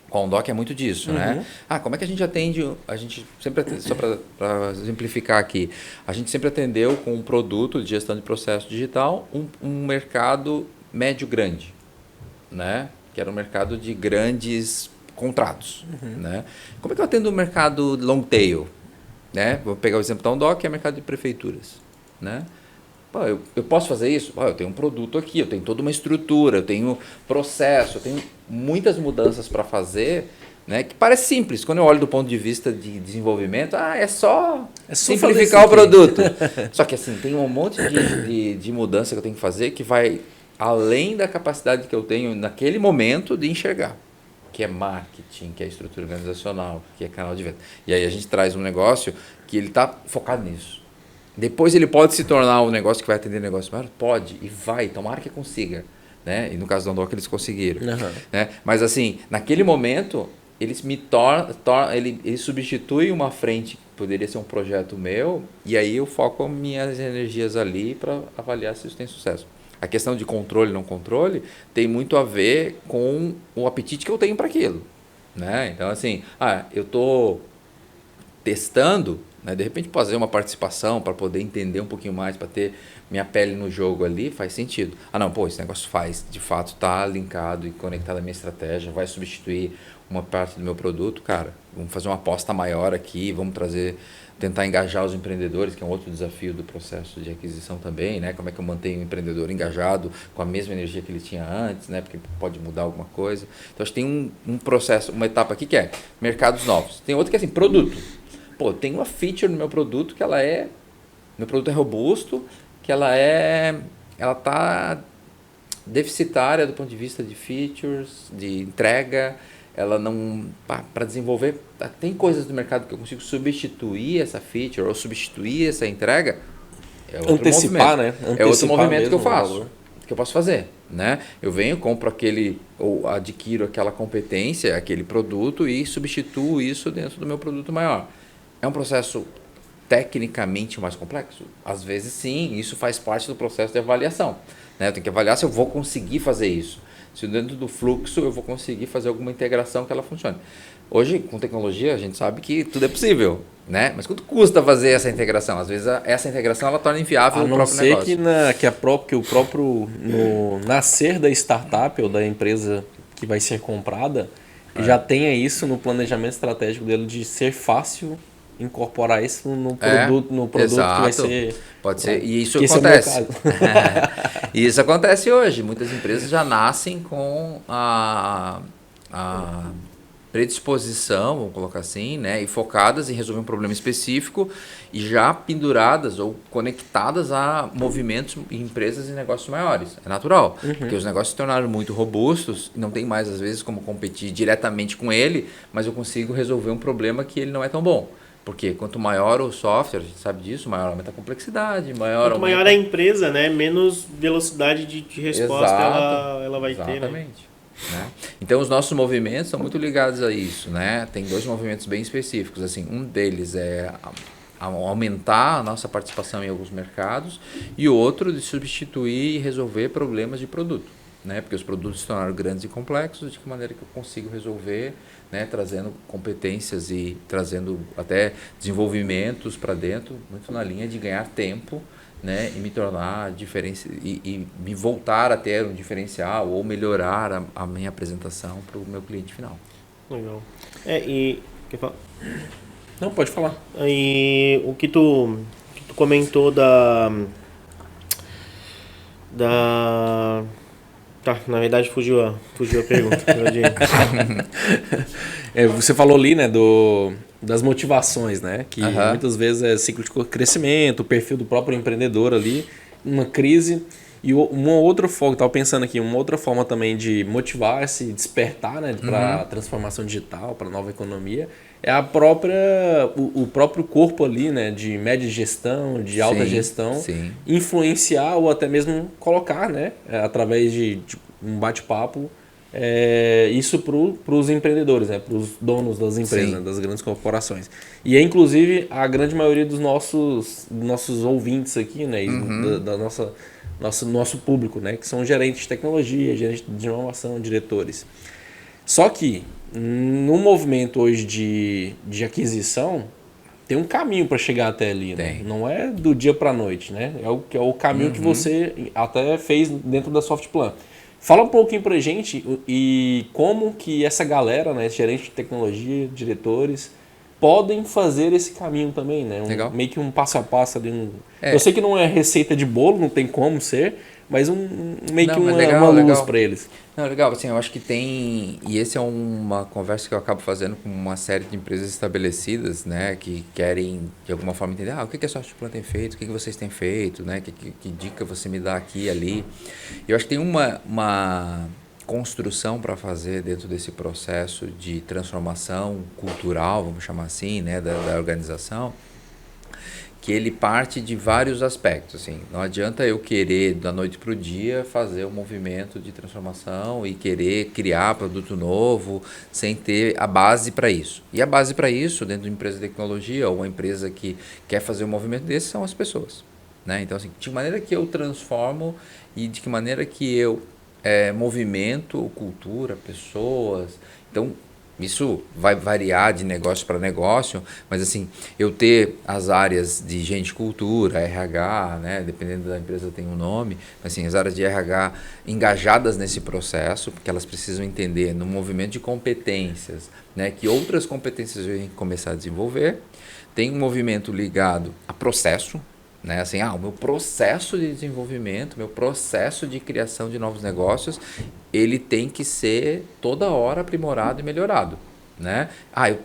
com o Doc é muito disso, né? Como é que a gente atende? A gente sempre, só para exemplificar aqui, a gente sempre atendeu com um produto de gestão de processo digital, um mercado médio-grande, né? Que era um mercado de grandes contratos. Né? Como é que eu atendo o mercado long tail? Né? Vou pegar o exemplo da Undoc, que é o mercado de prefeituras. Né? Eu posso fazer isso? Eu tenho um produto aqui, eu tenho toda uma estrutura, eu tenho processo, eu tenho muitas mudanças para fazer, né? Que parece simples. Quando eu olho do ponto de vista de desenvolvimento, é só simplificar o produto. Só que assim, tem um monte de mudança que eu tenho que fazer que vai... além da capacidade que eu tenho naquele momento de enxergar, que é marketing, que é estrutura organizacional, que é canal de venda. E aí a gente traz um negócio que ele está focado nisso. Depois ele pode se tornar um negócio que vai atender negócio maior? Pode, e vai, tomara que consiga. né? E no caso da Ondoc eles conseguiram. Uhum. Né? Mas assim, naquele momento, eles ele substitui uma frente que poderia ser um projeto meu, e aí eu foco minhas energias ali para avaliar se isso tem sucesso. A questão de controle e não controle tem muito a ver com o apetite que eu tenho para aquilo. Né? Então, assim, eu estou testando, né? De repente fazer uma participação para poder entender um pouquinho mais, para ter minha pele no jogo ali, faz sentido. Não, esse negócio de fato está linkado e conectado à minha estratégia, vai substituir uma parte do meu produto, cara, vamos fazer uma aposta maior aqui, vamos tentar engajar os empreendedores, que é um outro desafio do processo de aquisição também, né? Como é que eu mantenho o empreendedor engajado com a mesma energia que ele tinha antes, né? Porque pode mudar alguma coisa. Então, acho que tem um processo, uma etapa aqui que é mercados novos. Tem outra que é assim, produto. Tem uma feature no meu produto que meu produto é robusto, que ela tá deficitária do ponto de vista de features, de entrega, ela não, para desenvolver, tem coisas do mercado que eu consigo substituir essa feature ou substituir essa entrega, é outro antecipar, movimento. Né? É outro movimento que eu faço, que eu posso fazer, né? Eu venho, compro ou adquiro aquela competência, aquele produto e substituo isso dentro do meu produto maior. É um processo tecnicamente mais complexo? Às vezes sim, isso faz parte do processo de avaliação, né? Eu tenho que avaliar se eu vou conseguir fazer isso. Se dentro do fluxo eu vou conseguir fazer alguma integração que ela funcione. Hoje, com tecnologia, a gente sabe que tudo é possível, né? Mas quanto custa fazer essa integração? Às vezes essa integração ela torna inviável o próprio negócio. Que o próprio no nascer da startup ou da empresa que vai ser comprada já tenha isso no planejamento estratégico dele de ser fácil incorporar isso no produto exato. Que vai ser... Pode ser, e isso acontece. E isso acontece hoje. Muitas empresas já nascem com a predisposição, vamos colocar assim, né, e focadas em resolver um problema específico e já penduradas ou conectadas a movimentos em empresas e negócios maiores. É natural, porque os negócios se tornaram muito robustos e não tem mais, às vezes, como competir diretamente com ele, mas eu consigo resolver um problema que ele não é tão bom. Porque quanto maior o software, a gente sabe disso, maior aumenta a complexidade, quanto maior a empresa, né, menos velocidade de resposta ela vai ter. Exatamente. Né? Então, os nossos movimentos são muito ligados a isso. Né? Tem 2 movimentos bem específicos. Assim, um deles é aumentar a nossa participação em alguns mercados e o outro de substituir e resolver problemas de produto. Né? Porque os produtos se tornaram grandes e complexos, de que maneira que eu consigo resolver, né? Trazendo competências e trazendo até desenvolvimentos para dentro, muito na linha de ganhar tempo, né? E me tornar e me voltar a ter um diferencial ou melhorar a minha apresentação para o meu cliente final. Legal. Quer falar? Não, pode falar. E o que tu comentou da na verdade fugiu a pergunta. Você falou ali, né, das motivações, né? Que muitas vezes é ciclo de crescimento, o perfil do próprio empreendedor ali, uma crise. E uma outra forma, estava pensando aqui, uma outra forma também de motivar, se despertar, né, para a transformação digital, para a nova economia, é o próprio corpo ali, né, de média gestão, de alta gestão, influenciar ou até mesmo colocar, né, através de um bate-papo, isso para os empreendedores, né, para os donos das empresas, né, das grandes corporações. E é inclusive a grande maioria dos nossos ouvintes aqui, né, nosso público, né, que são gerentes de tecnologia, gerentes de inovação, diretores. Só que no movimento hoje de aquisição, tem um caminho para chegar até ali, né? Não é do dia para a noite, né? É o caminho que você até fez dentro da Softplan. Fala um pouquinho para a gente e como que essa galera, né, gerente de tecnologia, diretores, podem fazer esse caminho também, né? Meio que um passo a passo ali. Eu sei que não é receita de bolo, não tem como ser, mas uma luz para eles. Não, legal, assim, eu acho que tem, e essa é uma conversa que eu acabo fazendo com uma série de empresas estabelecidas, né, que querem de alguma forma entender, o que a Softplan tem feito, o que vocês têm feito, né, que dica você me dá aqui e ali. Eu acho que tem uma construção para fazer dentro desse processo de transformação cultural, vamos chamar assim, né, da organização, que ele parte de vários aspectos. Assim. Não adianta eu querer, da noite para o dia, fazer um movimento de transformação e querer criar produto novo sem ter a base para isso. E a base para isso, dentro de uma empresa de tecnologia ou uma empresa que quer fazer um movimento desse, são as pessoas. Né? Então, assim, de que maneira que eu transformo e de que maneira que eu movimento, cultura, pessoas. Então, isso vai variar de negócio para negócio, mas assim, eu ter as áreas de gente, cultura, RH, né, dependendo da empresa tem um nome, mas assim, as áreas de RH engajadas nesse processo, porque elas precisam entender no movimento de competências, né, que outras competências eu tenho que começar a desenvolver. Tem um movimento ligado a processo, né? Assim, o meu processo de desenvolvimento, meu processo de criação de novos negócios, ele tem que ser toda hora aprimorado e melhorado, né?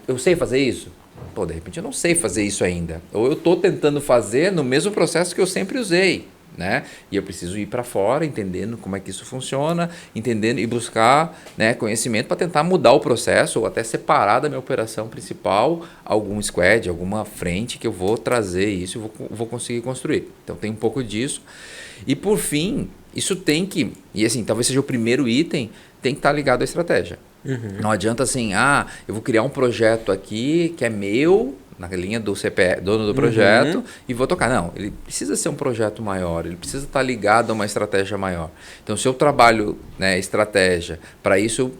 Eu sei fazer isso? Pô, de repente eu não sei fazer isso ainda. Ou eu estou tentando fazer no mesmo processo que eu sempre usei, né? E eu preciso ir para fora, entendendo como é que isso funciona, entendendo e buscar, né, conhecimento para tentar mudar o processo ou até separar da minha operação principal algum squad, alguma frente que eu vou trazer isso e vou conseguir construir. Então tem um pouco disso. E por fim, isso tem que, e assim, talvez seja o primeiro item, tem que estar ligado à estratégia. Não adianta assim, eu vou criar um projeto aqui que é meu, na linha do CPE, dono do projeto, e vou tocar. Não, ele precisa ser um projeto maior, ele precisa estar ligado a uma estratégia maior. Então, se eu trabalho, né, estratégia, para isso,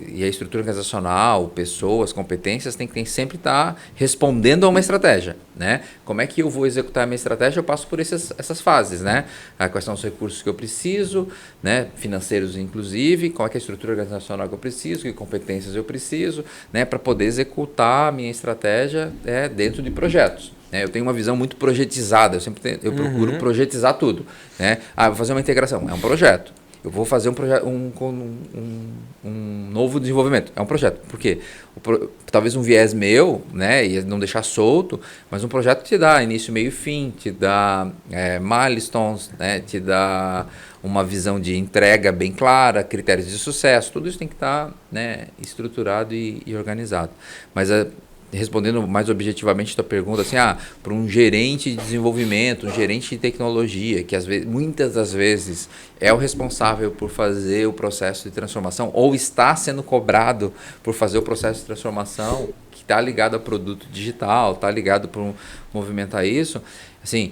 e a estrutura organizacional, pessoas, competências, tem que sempre estar respondendo a uma estratégia, né? Como é que eu vou executar a minha estratégia? Eu passo por essas fases, né? Quais são os recursos que eu preciso, né? Financeiros inclusive, qual é que é a estrutura organizacional que eu preciso, que competências eu preciso, né? Para poder executar a minha estratégia dentro de projetos. Eu tenho uma visão muito projetizada, eu procuro projetizar tudo, né? Vou fazer uma integração, é um projeto. Eu vou fazer um novo desenvolvimento. É um projeto. Por quê? Talvez um viés meu, né, e não deixar solto, mas um projeto te dá início, meio e fim, te dá milestones, né, te dá uma visão de entrega bem clara, critérios de sucesso. Tudo isso tem que estar, né, estruturado e organizado. Mas respondendo mais objetivamente a tua pergunta, assim, para um gerente de desenvolvimento, um gerente de tecnologia, que muitas das vezes é o responsável por fazer o processo de transformação ou está sendo cobrado por fazer o processo de transformação, que está ligado a produto digital, está ligado para movimentar isso, assim,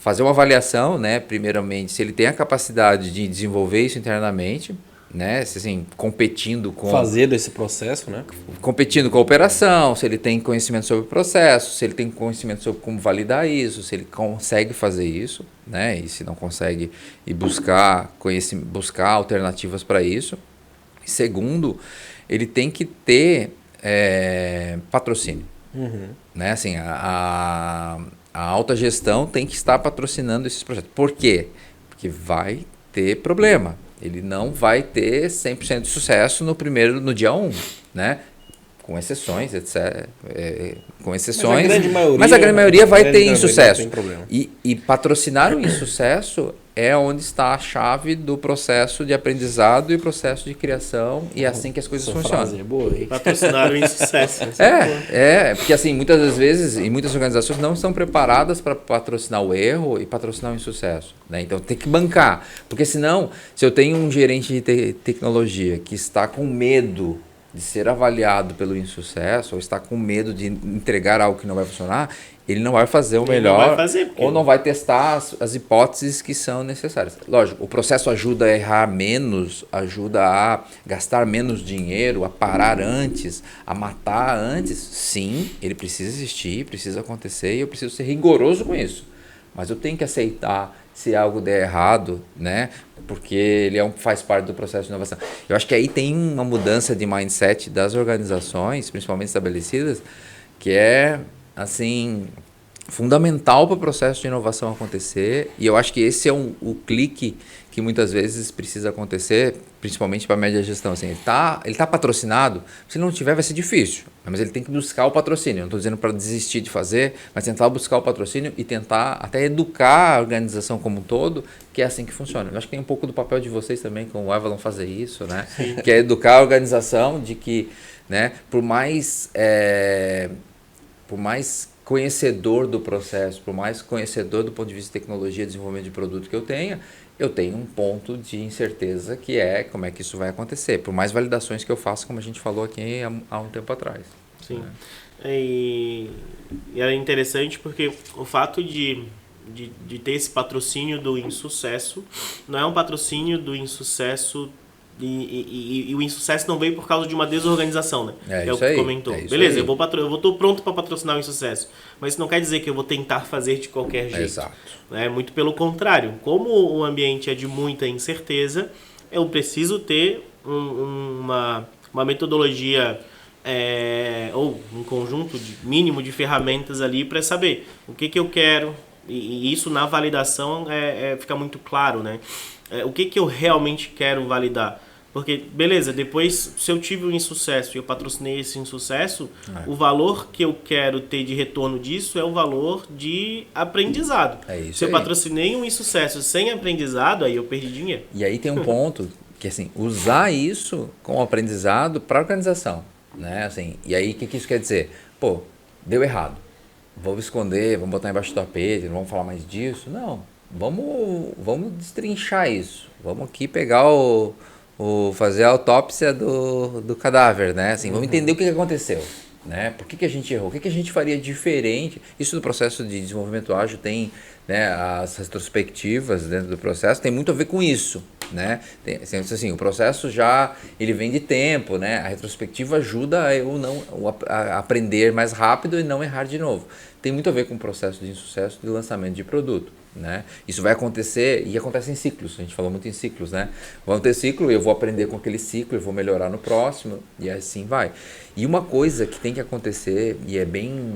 fazer uma avaliação, né, primeiramente, se ele tem a capacidade de desenvolver isso internamente, né, assim, competindo com... Fazer esse processo, né? Competindo com a operação, se ele tem conhecimento sobre o processo, se ele tem conhecimento sobre como validar isso, se ele consegue fazer isso, né, e se não consegue, e buscar alternativas para isso. E segundo, ele tem que ter patrocínio. Né, assim, a alta gestão tem que estar patrocinando esses projetos. Por quê? Porque vai ter problema. Ele não vai ter 100% de sucesso no dia 1, né? Com exceções, etc. Com exceções. Mas a grande maioria vai ter insucesso. E patrocinar o insucesso é onde está a chave do processo de aprendizado e o processo de criação, e é assim que as coisas funcionam. É boa, hein? Patrocinar o insucesso. Porque assim, muitas das vezes, e muitas organizações não estão preparadas para patrocinar o erro e patrocinar o insucesso, né? Então tem que bancar, porque senão, se eu tenho um gerente de tecnologia que está com medo de ser avaliado pelo insucesso, ou está com medo de entregar algo que não vai funcionar, ele não vai fazer o melhor, ou não vai testar as hipóteses que são necessárias. Lógico, o processo ajuda a errar menos, ajuda a gastar menos dinheiro, a parar antes, a matar antes. Sim, ele precisa existir, precisa acontecer, e eu preciso ser rigoroso com isso. Mas eu tenho que aceitar se algo der errado, né? Porque ele faz parte do processo de inovação. Eu acho que aí tem uma mudança de mindset das organizações, principalmente estabelecidas, que é, assim, fundamental para o processo de inovação acontecer. E eu acho que esse é o clique que muitas vezes precisa acontecer, principalmente para a média gestão. Assim, ele tá patrocinado, se não tiver vai ser difícil, mas ele tem que buscar o patrocínio. Não estou dizendo para desistir de fazer, mas tentar buscar o patrocínio e tentar até educar a organização como um todo, que é assim que funciona. Eu acho que tem um pouco do papel de vocês também com o Avalon fazer isso, né? Que é educar a organização de que, né, por mais conhecedor do processo, por mais conhecedor do ponto de vista de tecnologia, desenvolvimento de produto que eu tenho um ponto de incerteza que é como é que isso vai acontecer, por mais validações que eu faça, como a gente falou aqui há um tempo atrás. Sim. E é interessante porque o fato de ter esse patrocínio do insucesso não é um patrocínio do insucesso e o insucesso não veio por causa de uma desorganização, né? É o que tu comentou. Beleza, eu tô pronto para patrocinar o insucesso, mas isso não quer dizer que eu vou tentar fazer de qualquer jeito. Exato. É muito pelo contrário. Como o ambiente é de muita incerteza, eu preciso ter uma metodologia ou um conjunto mínimo de ferramentas ali para saber o que eu quero, e isso na validação fica muito claro, né? O que eu realmente quero validar. Porque, beleza, depois, se eu tive um insucesso e eu patrocinei esse insucesso, o valor que eu quero ter de retorno disso é o valor de aprendizado. Se eu patrocinei um insucesso sem aprendizado, aí eu perdi dinheiro. E aí tem um ponto que, assim, usar isso como aprendizado para a organização, né? Assim, e aí, o que isso quer dizer? Pô, deu errado. Vamos esconder, vamos botar embaixo do tapete, não vamos falar mais disso. Não, vamos destrinchar isso. Vamos aqui pegar fazer a autópsia do cadáver, né? Assim, vamos entender o que aconteceu, né? Por que a gente errou? O que a gente faria diferente? Isso no processo de desenvolvimento ágil tem, né, as retrospectivas dentro do processo, tem muito a ver com isso, né? Assim, o processo ele vem de tempo, né? A retrospectiva ajuda a aprender mais rápido e não errar de novo. Tem muito a ver com o processo de insucesso de lançamento de produto, né? Isso vai acontecer e acontece em ciclos. A gente falou muito em ciclos, né? Vão ter ciclo, eu vou aprender com aquele ciclo, eu vou melhorar no próximo e assim vai. E uma coisa que tem que acontecer e é bem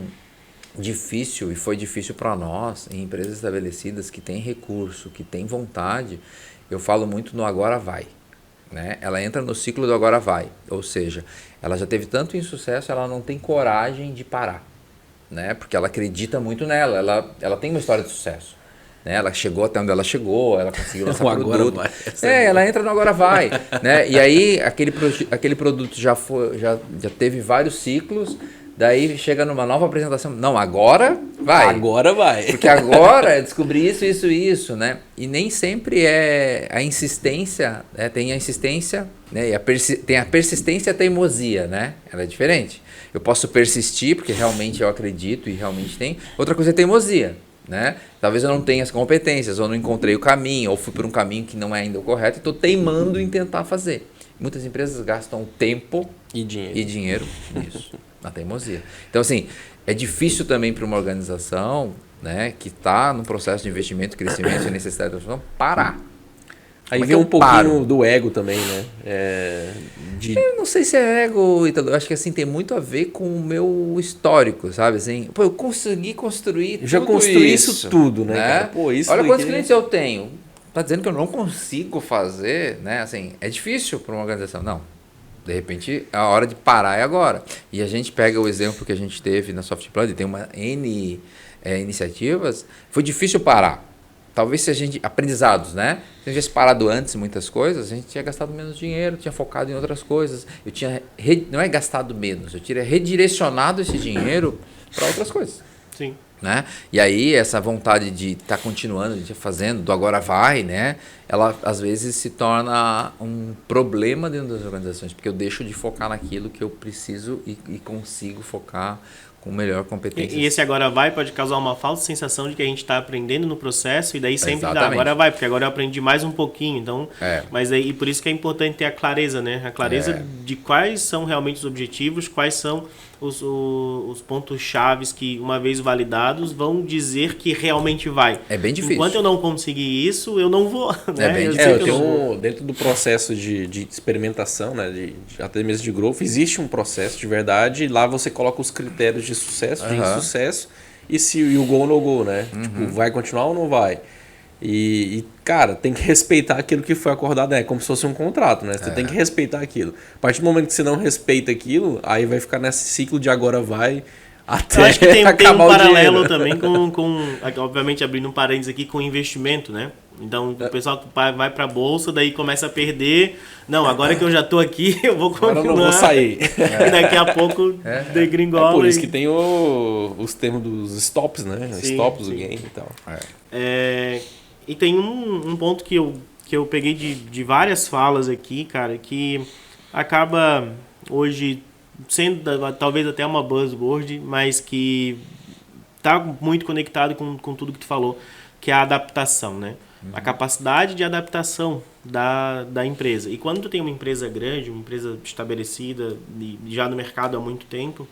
difícil, e foi difícil para nós em empresas estabelecidas que têm recurso, que têm vontade, eu falo muito no agora vai, né? Ela entra no ciclo do agora vai, ou seja, ela já teve tanto insucesso, ela não tem coragem de parar, né? Porque ela acredita muito nela, ela tem uma história de sucesso, né? Ela chegou até onde ela chegou, ela conseguiu lançar produto. Vai. Ela entra no agora vai, né? E aí aquele produto já teve vários ciclos. Daí chega numa nova apresentação, não, agora vai. Agora vai. Porque agora é descobrir isso, né? E nem sempre é a insistência, né? Tem a insistência, né? E tem a persistência e a teimosia, né? Ela é diferente. Eu posso persistir, porque realmente eu acredito e realmente tem. Outra coisa é teimosia, né? Talvez eu não tenha as competências, ou não encontrei o caminho, ou fui por um caminho que não é ainda o correto, e estou teimando em tentar fazer. Muitas empresas gastam tempo e dinheiro nisso. Na teimosia. Então, assim, é difícil também para uma organização, né, que está no processo de investimento, crescimento e necessidade de transformação, parar. Aí vem um pouquinho do ego também, né? Eu não sei se é ego, Ítalo. Eu acho que assim, tem muito a ver com o meu histórico, sabe? Assim, pô, eu consegui construir já construí isso tudo, né? Cara? Pô, isso olha quantos clientes eu tenho. Tá dizendo que eu não consigo fazer, né? Assim, é difícil para uma organização. Não. De repente, a hora de parar é agora. E a gente pega o exemplo que a gente teve na Softplan, tem uma N iniciativas, foi difícil parar. Talvez se a gente... Aprendizados, né? Se a gente tivesse parado antes muitas coisas, a gente tinha gastado menos dinheiro, tinha focado em outras coisas. Eu tinha... Não é gastado menos, eu tinha redirecionado esse dinheiro para outras coisas. Sim. Né? E aí essa vontade de estar continuando, de fazendo, do agora vai, né? Ela às vezes se torna um problema dentro das organizações, porque eu deixo de focar naquilo que eu preciso e consigo focar com melhor competência. E esse agora vai pode causar uma falsa sensação de que a gente está aprendendo no processo e daí sempre dá agora vai, porque agora eu aprendi mais um pouquinho, então, mas aí por isso que é importante ter a clareza, né? A clareza de quais são realmente os objetivos, quais são os pontos chaves que, uma vez validados, vão dizer que realmente vai. É bem difícil. Enquanto eu não conseguir isso, eu não vou. Né? É bem difícil. Dentro do processo de experimentação, né, até mesmo de growth, existe um processo de verdade, e lá você coloca os critérios de sucesso, de insucesso, e o go ou no go, né? Tipo, vai continuar ou não vai? E, cara, tem que respeitar aquilo que foi acordado, né? Como se fosse um contrato, né? Você tem que respeitar aquilo. A partir do momento que você não respeita aquilo, aí vai ficar nesse ciclo de agora vai, Eu acho que tem um acabar o paralelo dinheiro. também obviamente abrindo um parênteses aqui, com investimento, né? Então o pessoal vai pra bolsa, daí começa a perder. Não, agora que eu já tô aqui, eu vou continuar. Agora eu não vou sair. E daqui a pouco degringola. É por isso que tem os termos dos stops, né? Sim, Stops do sim. game e tal. E tem um ponto que eu peguei de várias falas aqui, cara, que acaba hoje sendo talvez até uma buzzword, mas que tá muito conectado com tudo que tu falou, que é a adaptação, né? A capacidade de adaptação da empresa. E quando tu tem uma empresa grande, uma empresa estabelecida e já no mercado há muito tempo,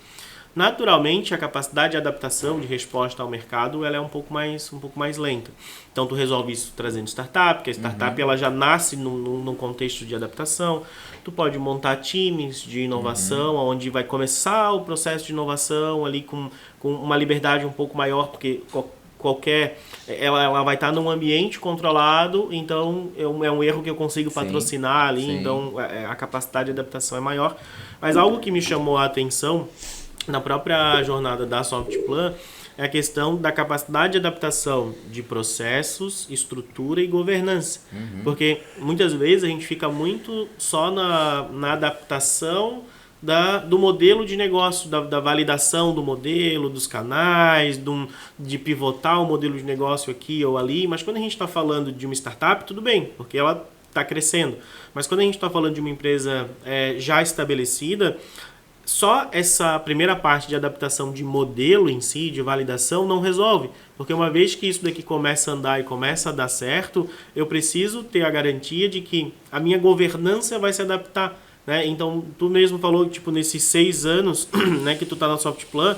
naturalmente a capacidade de adaptação, de resposta ao mercado, ela é um pouco mais lenta. Então tu resolve isso trazendo startup, que a startup ela já nasce num contexto de adaptação. Tu pode montar times de inovação, onde vai começar o processo de inovação ali com uma liberdade um pouco maior, porque ela vai estar num ambiente controlado, então é um erro que eu consigo patrocinar ali, então a capacidade de adaptação é maior. Mas algo que me chamou a atenção na própria jornada da Softplan é a questão da capacidade de adaptação de processos, estrutura e governança. Porque muitas vezes a gente fica muito só na adaptação do modelo de negócio, da validação do modelo, dos canais, de pivotar o modelo de negócio aqui ou ali. Mas quando a gente está falando de uma startup, tudo bem, porque ela está crescendo. Mas quando a gente está falando de uma empresa já estabelecida, só essa primeira parte de adaptação de modelo em si, de validação, não resolve. Porque uma vez que isso daqui começa a andar e começa a dar certo, eu preciso ter a garantia de que a minha governança vai se adaptar. Né? Então, tu mesmo falou, tipo, nesses 6 anos né, que tu tá na Softplan,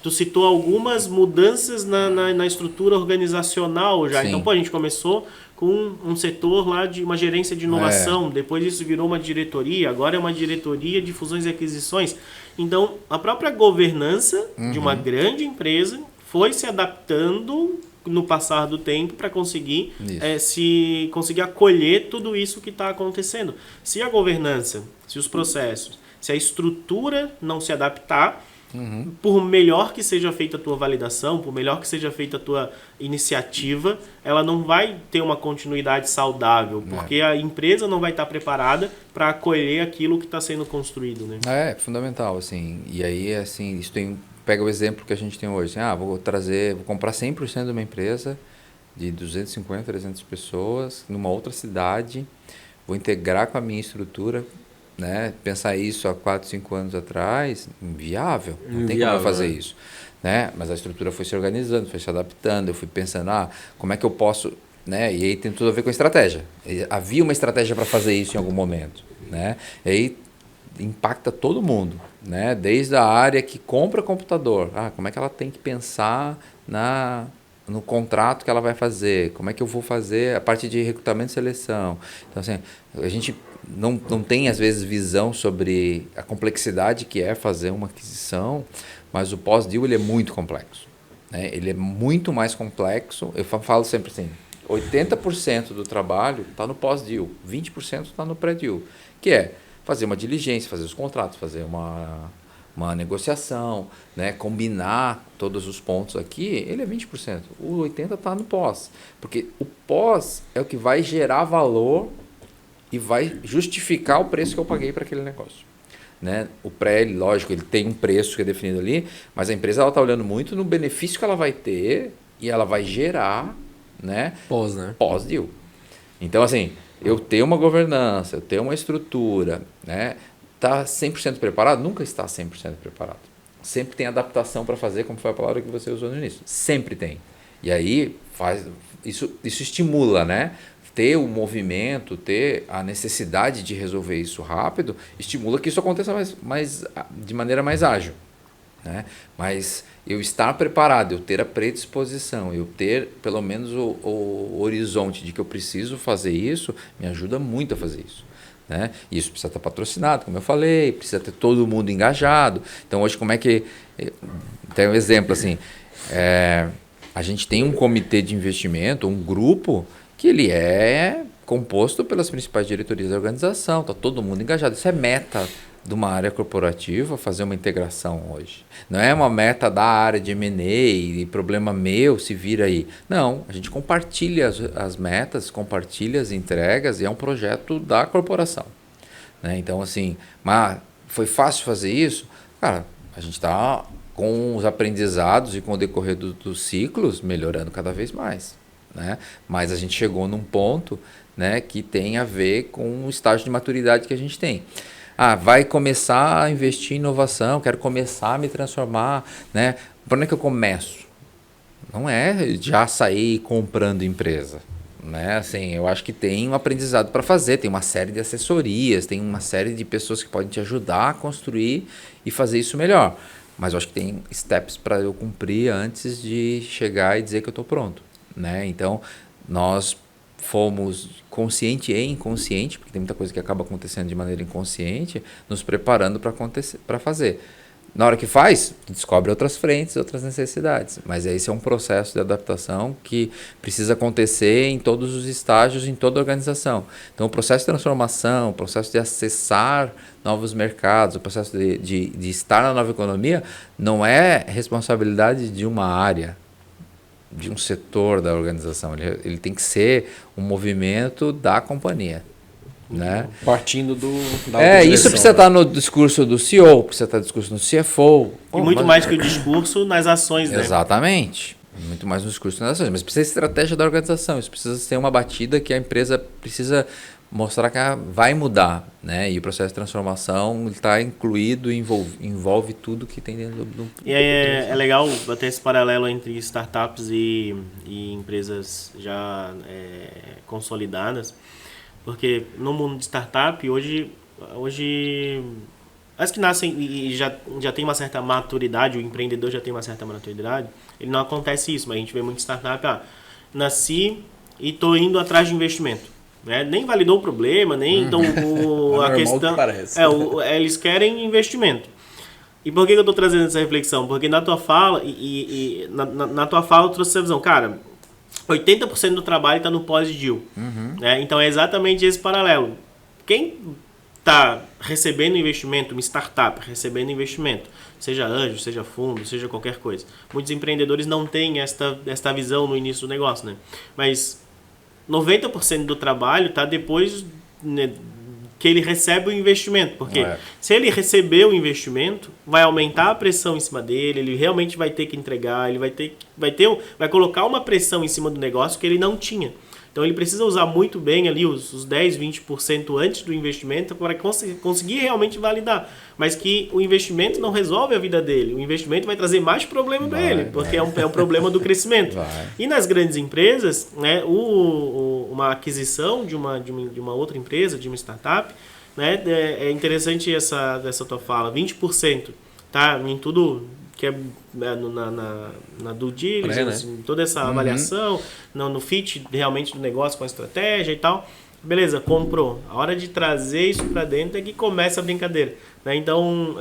tu citou algumas mudanças na estrutura organizacional já. Sim. Então, a gente começou com um setor lá de uma gerência de inovação, depois isso virou uma diretoria, agora é uma diretoria de fusões e aquisições. Então, a própria governança de uma grande empresa foi se adaptando no passar do tempo para conseguir conseguir acolher tudo isso que está acontecendo. Se a governança, se os processos, se a estrutura não se adaptar, por melhor que seja feita a tua validação, por melhor que seja feita a tua iniciativa, ela não vai ter uma continuidade saudável, porque a empresa não vai estar preparada para acolher aquilo que está sendo construído. Né? É fundamental, assim. E aí, assim, pega o exemplo que a gente tem hoje. Vou comprar 100% de uma empresa de 250, 300 pessoas numa outra cidade, vou integrar com a minha estrutura, né? Pensar isso há 4, 5 anos atrás, inviável. Não tem como eu fazer isso. Né? Mas a estrutura foi se organizando, foi se adaptando, eu fui pensando, como é que eu posso... Né? E aí tem tudo a ver com a estratégia. Havia uma estratégia para fazer isso em algum momento. Né? E aí impacta todo mundo, né? Desde a área que compra computador. Como é que ela tem que pensar no contrato que ela vai fazer? Como é que eu vou fazer a parte de recrutamento e seleção? Então, assim, a gente não tem, às vezes, visão sobre a complexidade que é fazer uma aquisição, mas o pós-deal ele é muito complexo. Né? Ele é muito mais complexo. Eu falo sempre assim, 80% do trabalho está no pós-deal, 20% está no pré-deal, que é fazer uma diligência, fazer os contratos, fazer uma negociação, né? Combinar todos os pontos aqui, ele é 20%. O 80% está no pós. Porque o pós é o que vai gerar valor e vai justificar o preço que eu paguei para aquele negócio. Né? O pré, lógico, ele tem um preço que é definido ali, mas a empresa está olhando muito no benefício que ela vai ter e ela vai gerar, né? Pós-deal. Então, assim, eu tenho uma governança, eu tenho uma estrutura, né? Está 100% preparado? Nunca está 100% preparado. Sempre tem adaptação para fazer, como foi a palavra que você usou no início. Sempre tem. E aí, isso estimula, né? Ter o movimento, ter a necessidade de resolver isso rápido, estimula que isso aconteça de maneira mais ágil. Né? Mas eu estar preparado, eu ter a predisposição, eu ter pelo menos o horizonte de que eu preciso fazer isso, me ajuda muito a fazer isso. Né? Isso precisa estar patrocinado, como eu falei, precisa ter todo mundo engajado. Então hoje como é que... Tem um exemplo assim, a gente tem um comitê de investimento, um grupo que ele é composto pelas principais diretorias da organização, está todo mundo engajado, isso é meta, de uma área corporativa fazer uma integração hoje. Não é uma meta da área de M&A e problema meu, se vira aí. Não, a gente compartilha as metas, compartilha as entregas e é um projeto da corporação. Né? Então, assim, mas foi fácil fazer isso? Cara, a gente está com os aprendizados e com o decorrer dos ciclos melhorando cada vez mais. Né? Mas a gente chegou num ponto, né, que tem a ver com o estágio de maturidade que a gente tem. Vai começar a investir em inovação, quero começar a me transformar. Né? Por onde é que eu começo? Não é já sair comprando empresa. Né? Assim, eu acho que tem um aprendizado para fazer, tem uma série de assessorias, tem uma série de pessoas que podem te ajudar a construir e fazer isso melhor. Mas eu acho que tem steps para eu cumprir antes de chegar e dizer que eu estou pronto. Né? Então, nós fomos consciente e inconsciente, porque tem muita coisa que acaba acontecendo de maneira inconsciente, nos preparando para fazer. Na hora que faz, descobre outras frentes, outras necessidades. Mas esse é um processo de adaptação que precisa acontecer em todos os estágios, em toda a organização. Então, o processo de transformação, o processo de acessar novos mercados, o processo de estar na nova economia, não é responsabilidade de uma área, de um setor da organização. Ele tem que ser um movimento da companhia. Né? Partindo da isso precisa estar no discurso do CEO, precisa estar no discurso do CFO. E muito mais que o discurso nas ações, né? Exatamente. Muito mais no discurso nas ações. Mas precisa de estratégia da organização. Isso precisa ser uma batida que a empresa precisa mostrar que vai mudar. Né? E o processo de transformação está incluído e envolve tudo que tem dentro do... E aí é legal até esse paralelo entre startups e empresas já consolidadas. Porque no mundo de startup, hoje as que nascem e já tem uma certa maturidade, o empreendedor já tem uma certa maturidade, ele não acontece isso, mas a gente vê muito startup, nasci e estou indo atrás de investimento. Né? Nem validou o problema, nem então a questão... eles querem investimento. E por que eu estou trazendo essa reflexão? Porque na tua fala, na tua fala eu trouxe essa visão, cara... 80% do trabalho está no pós-deal. Né? Então é exatamente esse paralelo. Quem está recebendo investimento, uma startup recebendo investimento, seja anjo, seja fundo, seja qualquer coisa. Muitos empreendedores não têm esta visão no início do negócio. Né? Mas 90% do trabalho está depois, né, que ele recebe o investimento. Porque se ele receber o investimento, vai aumentar a pressão em cima dele, ele realmente vai ter que entregar, ele vai colocar uma pressão em cima do negócio que ele não tinha. Então ele precisa usar muito bem ali os 10, 20% antes do investimento para conseguir realmente validar. Mas que o investimento não resolve a vida dele. O investimento vai trazer mais problema para ele, porque é um problema do crescimento. E nas grandes empresas, né, uma aquisição de uma outra empresa, de uma startup, né, é interessante essa tua fala, 20%, tá, em tudo que é na due diligence, né? Toda essa avaliação, no fit realmente do negócio com a estratégia e tal. Beleza, comprou. A hora de trazer isso para dentro é que começa a brincadeira. Né? Então,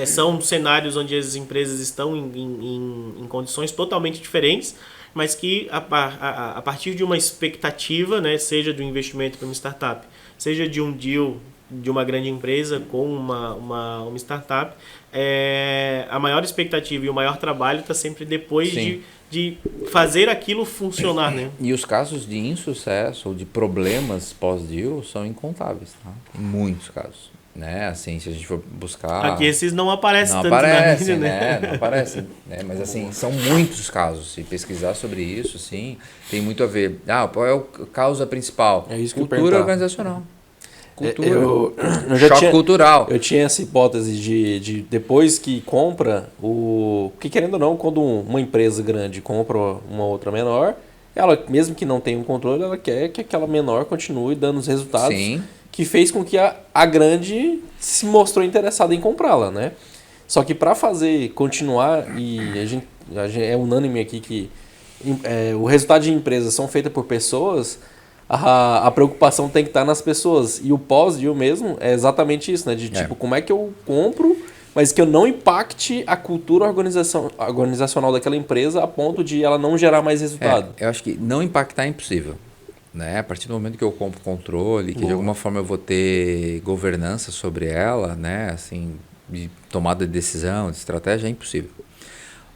são cenários onde as empresas estão em condições totalmente diferentes, mas que a partir de uma expectativa, né, seja do investimento para uma startup, seja de um deal de uma grande empresa com uma startup, a maior expectativa e o maior trabalho está sempre depois de fazer aquilo funcionar. Né? E os casos de insucesso ou de problemas pós-deal são incontáveis, tá? Em muitos casos. Né? Assim, se a gente for buscar... Aqui esses não aparecem tanto na mídia, né? Não aparecem, né? Mas assim, são muitos casos. Se pesquisar sobre isso, sim, tem muito a ver. Qual é a causa principal? É isso que cultura organizacional. Cultura. Eu choque cultural. Eu tinha essa hipótese de depois que compra, porque querendo ou não, quando uma empresa grande compra uma outra menor, ela, mesmo que não tenha um controle, ela quer que aquela menor continue dando os resultados que fez com que a grande se mostrou interessada em comprá-la, né? Só que para fazer continuar, e a gente é unânime aqui que o resultado de empresas são feitas por pessoas, a preocupação tem que estar nas pessoas. E o pós-deal mesmo é exatamente isso, né? Tipo, como é que eu compro, mas que eu não impacte a cultura organizacional daquela empresa a ponto de ela não gerar mais resultado. Eu acho que não impactar é impossível. né? A partir do momento que eu compro controle, que de alguma forma eu vou ter governança sobre ela, né? Assim, de tomada de decisão, de estratégia, é impossível.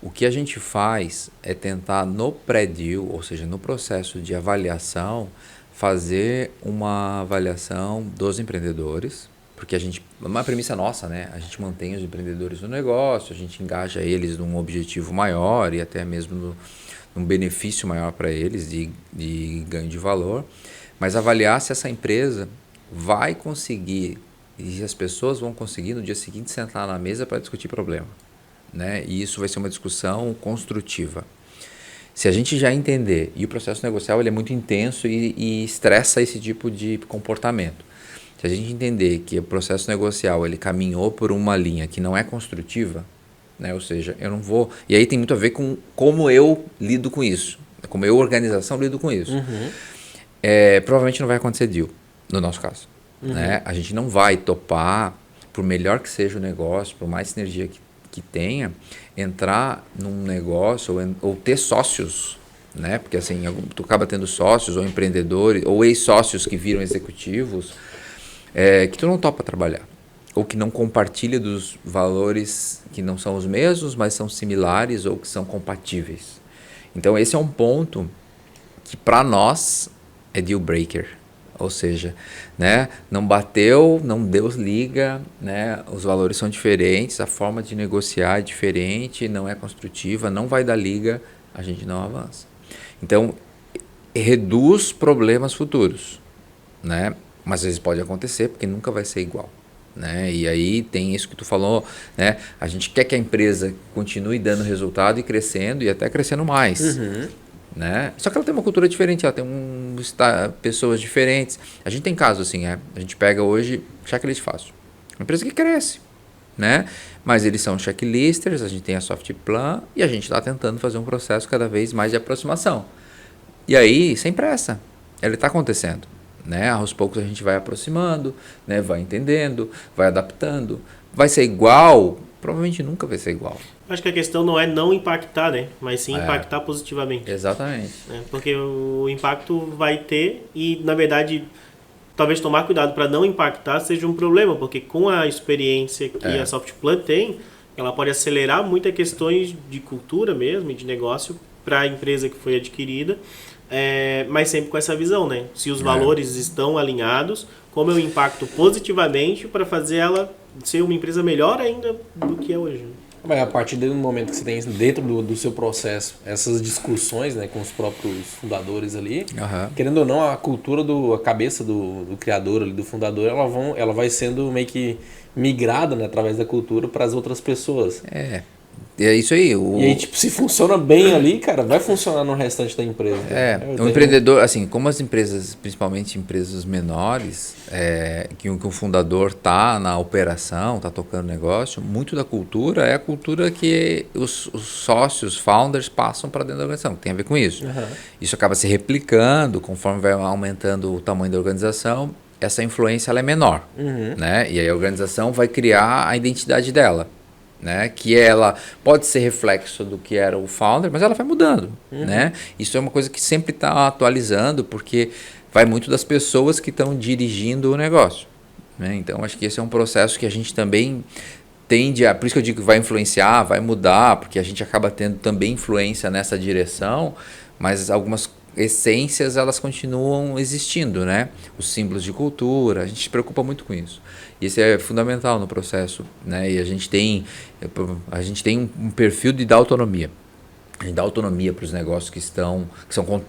O que a gente faz é tentar no pré-deal, ou seja, no processo de avaliação, fazer uma avaliação dos empreendedores, porque uma premissa nossa, né? A gente mantém os empreendedores no negócio, a gente engaja eles num objetivo maior e até mesmo num benefício maior para eles de ganho de valor, mas avaliar se essa empresa vai conseguir e se as pessoas vão conseguir no dia seguinte sentar na mesa para discutir problema, né? E isso vai ser uma discussão construtiva. Se a gente já entender, e o processo negocial ele é muito intenso e estressa esse tipo de comportamento. Se a gente entender que o processo negocial ele caminhou por uma linha que não é construtiva, né? Ou seja, eu não vou... E aí tem muito a ver com como eu lido com isso, como eu, organização, lido com isso. Provavelmente não vai acontecer deal, no nosso caso. Né? A gente não vai topar, por melhor que seja o negócio, por mais sinergia que tenha, entrar num negócio ou ter sócios, né? Porque assim, tu acaba tendo sócios ou empreendedores ou ex-sócios que viram executivos que tu não topa trabalhar ou que não compartilha dos valores que não são os mesmos, mas são similares ou que são compatíveis. Então esse é um ponto que para nós é deal breaker. Ou seja, né, não bateu, não deu liga, né, os valores são diferentes, a forma de negociar é diferente, não é construtiva, não vai dar liga, a gente não avança. Então, reduz problemas futuros, né, mas às vezes pode acontecer porque nunca vai ser igual. Né? E aí tem isso que tu falou, né? A gente quer que a empresa continue dando resultado e crescendo e até crescendo mais. Né? Só que ela tem uma cultura diferente, ela tem pessoas diferentes. A gente tem casos assim, a gente pega hoje checklist fácil. Uma empresa que cresce, né? Mas eles são checklisters, a gente tem a Softplan e a gente está tentando fazer um processo cada vez mais de aproximação. E aí, sem pressa, ele está acontecendo. Né? Aos poucos a gente vai aproximando, né? Vai entendendo, vai adaptando. Vai ser igual? Provavelmente nunca vai ser igual. Acho que a questão não é não impactar, né? Mas sim impactar positivamente. Exatamente. Né? Porque o impacto vai ter e, na verdade, talvez tomar cuidado para não impactar seja um problema, porque com a experiência que a Softplan tem, ela pode acelerar muitas questões de cultura mesmo e de negócio para a empresa que foi adquirida, mas sempre com essa visão, né? Se os valores estão alinhados, como eu impacto positivamente para fazer ela ser uma empresa melhor ainda do que é hoje. Mas a partir do momento que você tem dentro do seu processo essas discussões, né, com os próprios fundadores ali, querendo ou não, a cultura, a cabeça do criador, ali, do fundador, ela vai sendo meio que migrada, né, através da cultura para as outras pessoas. É isso aí. E aí, tipo, se funciona bem ali, cara, vai funcionar no restante da empresa. O empreendedor, assim, como as empresas, principalmente empresas menores, que o fundador tá na operação, tá tocando negócio, muito da cultura é a cultura que os sócios, founders, passam para dentro da organização, tem a ver com isso. Isso acaba se replicando conforme vai aumentando o tamanho da organização, essa influência ela é menor, né? E aí a organização vai criar a identidade dela. Né? Que ela pode ser reflexo do que era o founder, mas ela vai mudando. Né? Isso é uma coisa que sempre está atualizando, porque vai muito das pessoas que estão dirigindo o negócio. Né? Então, acho que esse é um processo que a gente também tende a... Por isso que eu digo que vai influenciar, vai mudar, porque a gente acaba tendo também influência nessa direção, mas algumas essências, elas continuam existindo, né? Os símbolos de cultura, a gente se preocupa muito com isso. E isso é fundamental no processo, né? E a gente tem um perfil de dar autonomia. A gente dá autonomia para os negócios que são,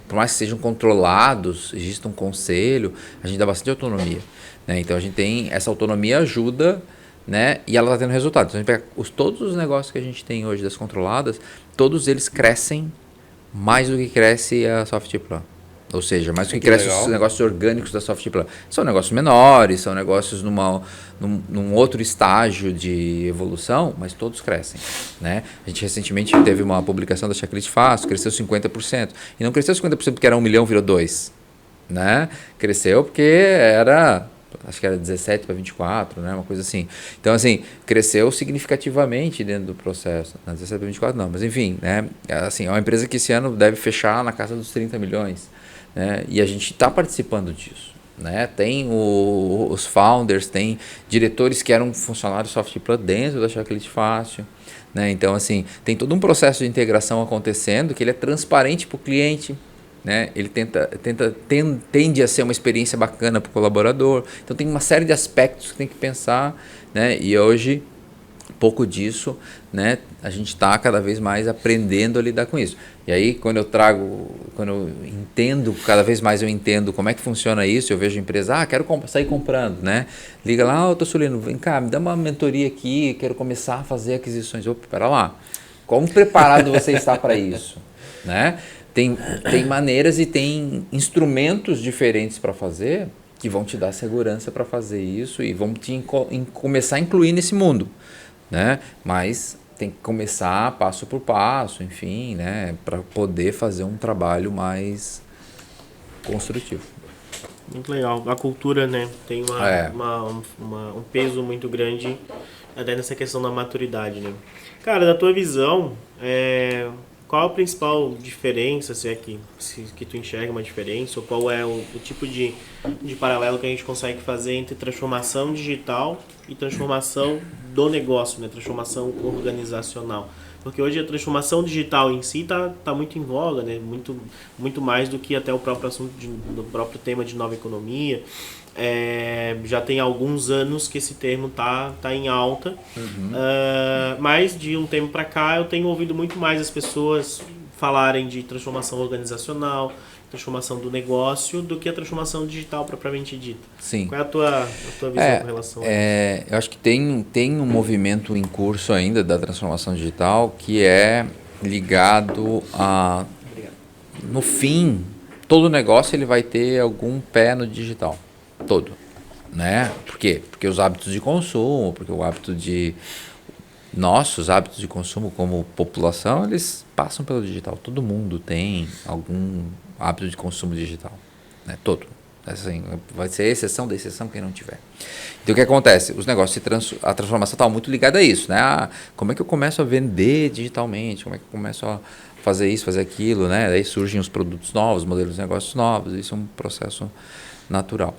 por mais que sejam controlados, existe um conselho, a gente dá bastante autonomia. Né? Então a gente tem, essa autonomia ajuda, né? E ela está tendo resultado. Então a gente pega todos os negócios que a gente tem hoje das controladas, todos eles crescem mais do que cresce a Softplan. Ou seja, mais do que cresce os negócios orgânicos da Softplan. São negócios menores, são negócios num outro estágio de evolução, mas todos crescem. Né? A gente recentemente teve uma publicação da Checklist Fácil, cresceu 50%. E não cresceu 50% porque era 1 milhão, virou 2. Né? Cresceu porque era acho que era 17 para 24, né? Uma coisa assim. Então, assim, cresceu significativamente dentro do processo. Não, 17 para 24 não, mas enfim, né? Assim, é uma empresa que esse ano deve fechar na casa dos 30 milhões, né? E a gente está participando disso. Né? Tem os founders, tem diretores que eram funcionários de software para dentro da Checklist Fácil. Né? Então, assim, tem todo um processo de integração acontecendo que ele é transparente para o cliente. Né? Ele tende a ser uma experiência bacana para o colaborador. Então, tem uma série de aspectos que tem que pensar. Né? E hoje, pouco disso, né? A gente está cada vez mais aprendendo a lidar com isso. E aí, quando eu entendo, cada vez mais eu entendo como é que funciona isso, eu vejo empresa, quero sair comprando, né? Liga lá, Tossulino, vem cá, me dá uma mentoria aqui, quero começar a fazer aquisições. Opa, pera lá, como preparado você está para isso? Né? Tem maneiras e tem instrumentos diferentes para fazer que vão te dar segurança para fazer isso e vão te começar a incluir nesse mundo. Né? Mas tem que começar passo por passo, enfim, né? Para poder fazer um trabalho mais construtivo. Muito legal. A cultura, né, tem um peso muito grande até nessa questão da maturidade, né? Cara, da tua visão, qual a principal diferença, se que tu enxerga uma diferença, ou qual é o tipo de paralelo que a gente consegue fazer entre transformação digital e transformação do negócio, né? Transformação organizacional? Porque hoje a transformação digital em si tá muito em voga, né? Muito mais do que até o próprio assunto do próprio tema de nova economia. Já tem alguns anos que esse termo tá em alta, mas de um tempo para cá eu tenho ouvido muito mais as pessoas falarem de transformação organizacional, transformação do negócio, do que a transformação digital propriamente dita. Sim. Qual é a tua visão com relação a isso? Eu acho que tem um movimento em curso ainda da transformação digital que é ligado a... No fim, todo negócio ele vai ter algum pé no digital. Todo, né? Por quê? Porque os hábitos de consumo, porque nossos hábitos de consumo como população, eles passam pelo digital. Todo mundo tem algum hábito de consumo digital, né? Todo. Assim, vai ser exceção da exceção quem não tiver. Então o que acontece? Os negócios, a transformação está muito ligada a isso, né? Como é que eu começo a vender digitalmente? Como é que eu começo a fazer isso, fazer aquilo, né? Daí surgem os produtos novos, modelos de negócios novos. Isso é um processo natural.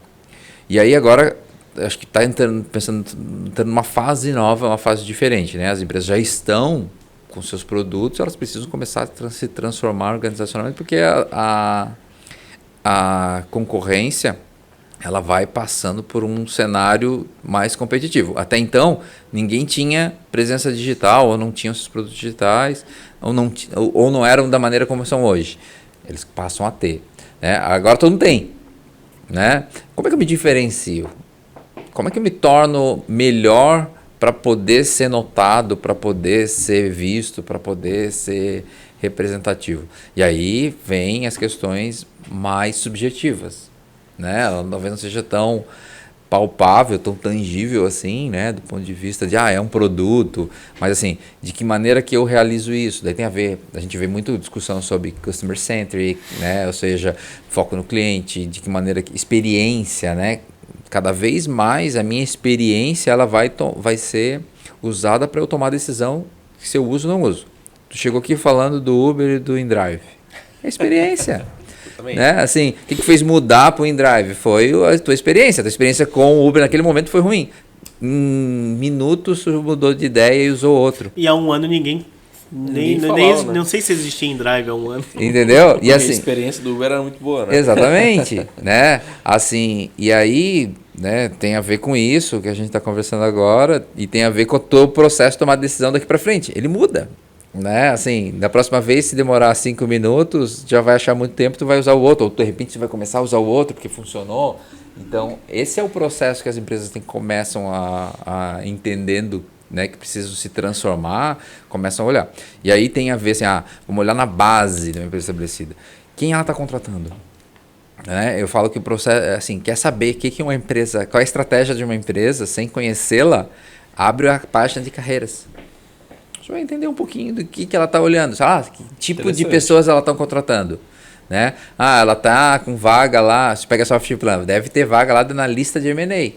E aí agora, acho que está entrando numa fase nova, uma fase diferente, né? As empresas já estão com seus produtos, elas precisam começar a se transformar organizacionalmente, porque a concorrência, ela vai passando por um cenário mais competitivo. Até então, ninguém tinha presença digital, ou não tinham seus produtos digitais, ou não eram da maneira como são hoje. Eles passam a ter, né? Agora todo mundo tem. Né? Como é que eu me diferencio? Como é que eu me torno melhor para poder ser notado, para poder ser visto, para poder ser representativo? E aí vem as questões mais subjetivas, né? Ela talvez não seja tão palpável, tão tangível assim, né? Do ponto de vista de, é um produto, mas assim, de que maneira que eu realizo isso? Daí tem a gente vê muito discussão sobre customer centric, né? Ou seja, foco no cliente, de que maneira, experiência, né? Cada vez mais a minha experiência, ela vai ser usada para eu tomar a decisão se eu uso ou não uso. Tu chegou aqui falando do Uber e do InDrive. É experiência. Né? Assim, o que fez mudar para o InDrive? Foi a tua experiência. A tua experiência com o Uber naquele momento foi ruim. Em minutos mudou de ideia e usou outro. E há um ano ninguém falava, né? Não sei se existia InDrive há um ano. Entendeu? E assim, a experiência do Uber era muito boa, né? Exatamente. Né? Assim, e aí, né, tem a ver com isso que a gente está conversando agora e tem a ver com o teu processo de tomar decisão daqui para frente. Ele muda. Né? Assim, da próxima vez, se demorar 5 minutos, já vai achar muito tempo, tu vai usar o outro, ou de repente você vai começar a usar o outro porque funcionou. Então, esse é o processo que as empresas começam a entendendo, né, que precisam se transformar, começam a olhar. E aí tem a ver assim, vamos olhar na base de uma empresa estabelecida. Quem ela está contratando? Né? Eu falo que o processo, assim, quer saber o que uma empresa, qual é a estratégia de uma empresa, sem conhecê-la, abre a página de carreiras. Você vai entender um pouquinho do que ela está olhando. Que tipo de pessoas ela está contratando. né? Ah, ela tá com vaga lá, se pega Soft Plan, deve ter vaga lá na lista de M&A.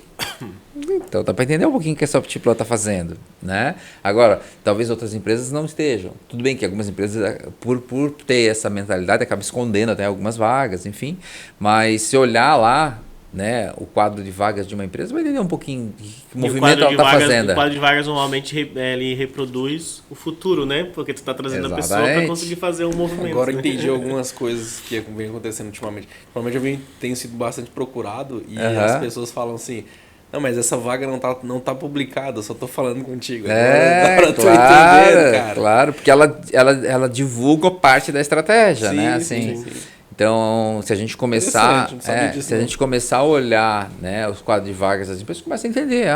Então dá para entender um pouquinho o que a Soft Plan está fazendo, né? Agora, talvez outras empresas não estejam. Tudo bem que algumas empresas, por ter essa mentalidade, acabam escondendo até algumas vagas, enfim. Mas se olhar lá, né, o quadro de vagas de uma empresa, vai entender um pouquinho que movimento ela está fazendo. O quadro de vagas normalmente ele reproduz o futuro, né? Porque tu está trazendo Exatamente. a pessoa para conseguir fazer um movimento. Agora eu né? entendi algumas coisas que vem acontecendo ultimamente. Provavelmente tenho sido bastante procurado e as pessoas falam assim: não, mas essa vaga não tá publicada, eu só tô falando contigo. Agora tô entendendo, cara. Claro, porque ela divulga parte da estratégia, Sim, né? Assim, sim. Então, se a gente começar, Não sabia disso, se a gente começar a olhar, né, os quadros de vagas das empresas, começa a entender,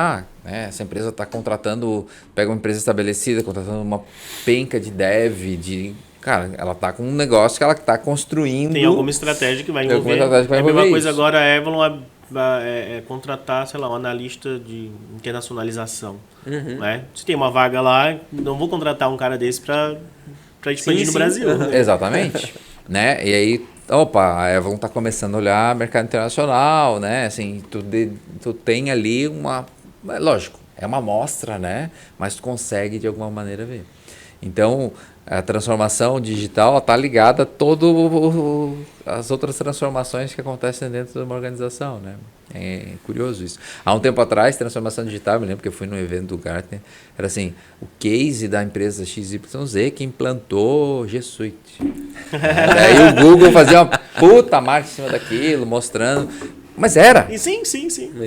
né, essa empresa está contratando, pega uma empresa estabelecida, contratando uma penca de dev, cara, ela está com um negócio que ela está construindo. Tem alguma estratégia que vai envolver. É a mesma coisa agora a Avalon contratar, sei lá, um analista de internacionalização. Né? Se tem uma vaga lá, não vou contratar um cara desse para expandir no Brasil. Né? Exatamente. Né? E aí, a Avalon está começando a olhar mercado internacional, né? Assim, tu tem ali lógico, é uma amostra, né? Mas tu consegue de alguma maneira ver. Então, a transformação digital está ligada a todas as outras transformações que acontecem dentro de uma organização, né? É curioso isso. Há um tempo atrás, transformação digital, eu me lembro que eu fui no evento do Gartner, era assim, o case da empresa XYZ que implantou G Suite. Daí o Google fazia uma puta marca em cima daquilo, mostrando... Mas era. E sim.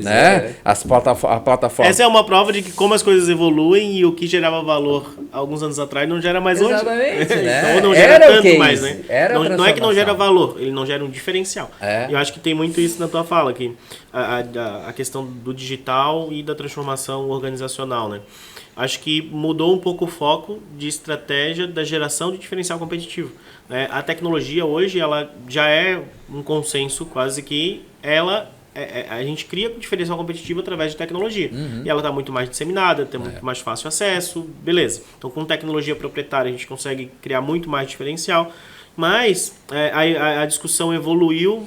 Né? A plataforma. Essa é uma prova de que como as coisas evoluem e o que gerava valor alguns anos atrás não gera mais hoje. Exatamente. Né? Então não gera tanto mais, né? Não é que não gera valor, ele não gera um diferencial. Eu acho que tem muito isso na tua fala aqui. A questão do digital e da transformação organizacional, né? Acho que mudou um pouco o foco de estratégia da geração de diferencial competitivo. Né? A tecnologia hoje ela já é um consenso quase que a gente cria diferencial competitivo através de tecnologia. E ela está muito mais disseminada, tem muito mais fácil acesso, beleza. Então com tecnologia proprietária a gente consegue criar muito mais diferencial. Mas a discussão evoluiu,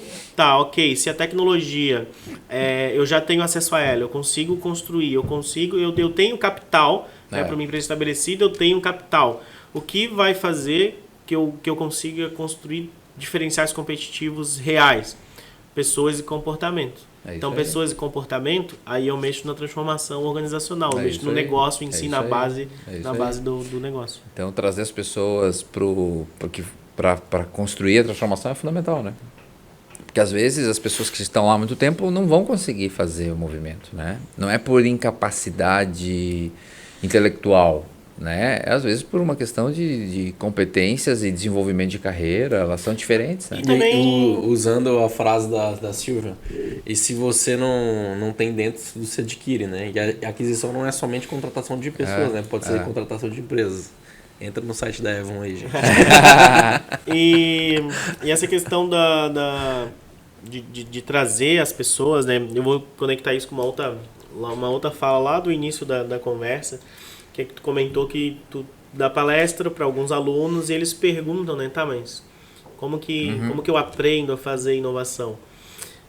se a tecnologia, eu já tenho acesso a ela, eu consigo construir, eu tenho capital, para uma empresa estabelecida, eu tenho capital. O que vai fazer que eu consiga construir diferenciais competitivos reais? Pessoas e comportamento. Então, pessoas e comportamento, aí eu mexo na transformação organizacional, eu mexo no negócio em si, na base do negócio. Então, trazer as pessoas para construir a transformação é fundamental, né? Porque às vezes as pessoas que estão lá há muito tempo não vão conseguir fazer o movimento, né? Não é por incapacidade intelectual, né? É às vezes por uma questão de competências e desenvolvimento de carreira, elas são diferentes, né? E também... Usando a frase da Silvia, e se você não tem dentro, você adquire, né? E a aquisição não é somente contratação de pessoas, né? Pode ser contratação de empresas. Entra no site da Avon aí, gente. E essa questão de trazer as pessoas, né? Eu vou conectar isso com uma outra fala lá do início da conversa, que tu comentou que tu dá palestra para alguns alunos e eles perguntam, né? Tá, mas como que eu aprendo a fazer inovação?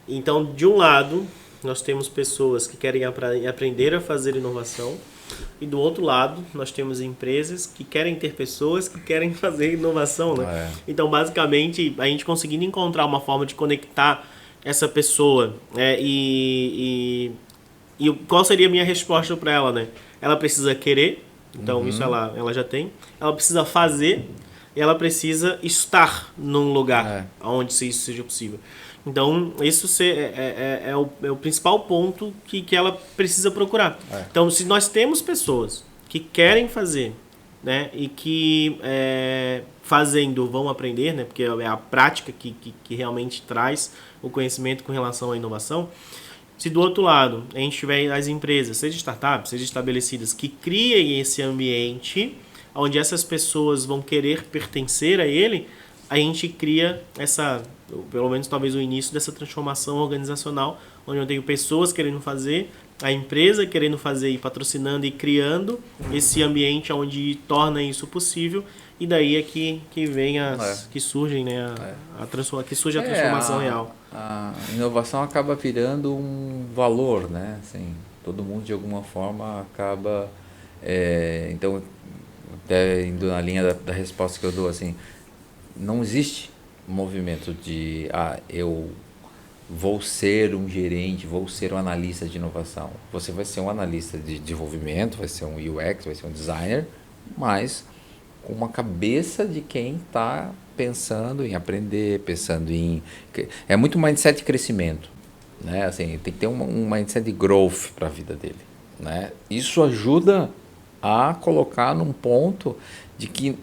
Então, de um lado, nós temos pessoas que querem aprender a fazer inovação. E do outro lado, nós temos empresas que querem ter pessoas que querem fazer inovação, né? Então, basicamente, a gente conseguindo encontrar uma forma de conectar essa pessoa, e qual seria a minha resposta para ela, né? Ela precisa querer, então isso ela já tem. Ela precisa fazer e ela precisa estar num lugar onde isso seja possível. Então, isso é o principal ponto que ela precisa procurar. Então, se nós temos pessoas que querem fazer, né, e que fazendo vão aprender, né, porque é a prática que realmente traz o conhecimento com relação à inovação. Se do outro lado a gente tiver as empresas, seja startups, seja estabelecidas, que criem esse ambiente onde essas pessoas vão querer pertencer a ele, a gente cria pelo menos talvez o início dessa transformação organizacional, onde eu tenho pessoas querendo fazer, a empresa querendo fazer e patrocinando e criando esse ambiente onde torna isso possível, e daí é que vem que surgem, né, que surge a transformação real. A inovação acaba virando um valor, né? Assim, todo mundo de alguma forma acaba, então, até indo na linha da resposta que eu dou, assim, não existe um movimento de eu vou ser um gerente, vou ser um analista de inovação. Você vai ser um analista de desenvolvimento, vai ser um UX, vai ser um designer, mas com uma cabeça de quem está pensando em aprender, pensando em... É muito mindset de crescimento, né? Assim, tem que ter um mindset de growth para a vida dele, né? Isso ajuda a colocar num ponto de que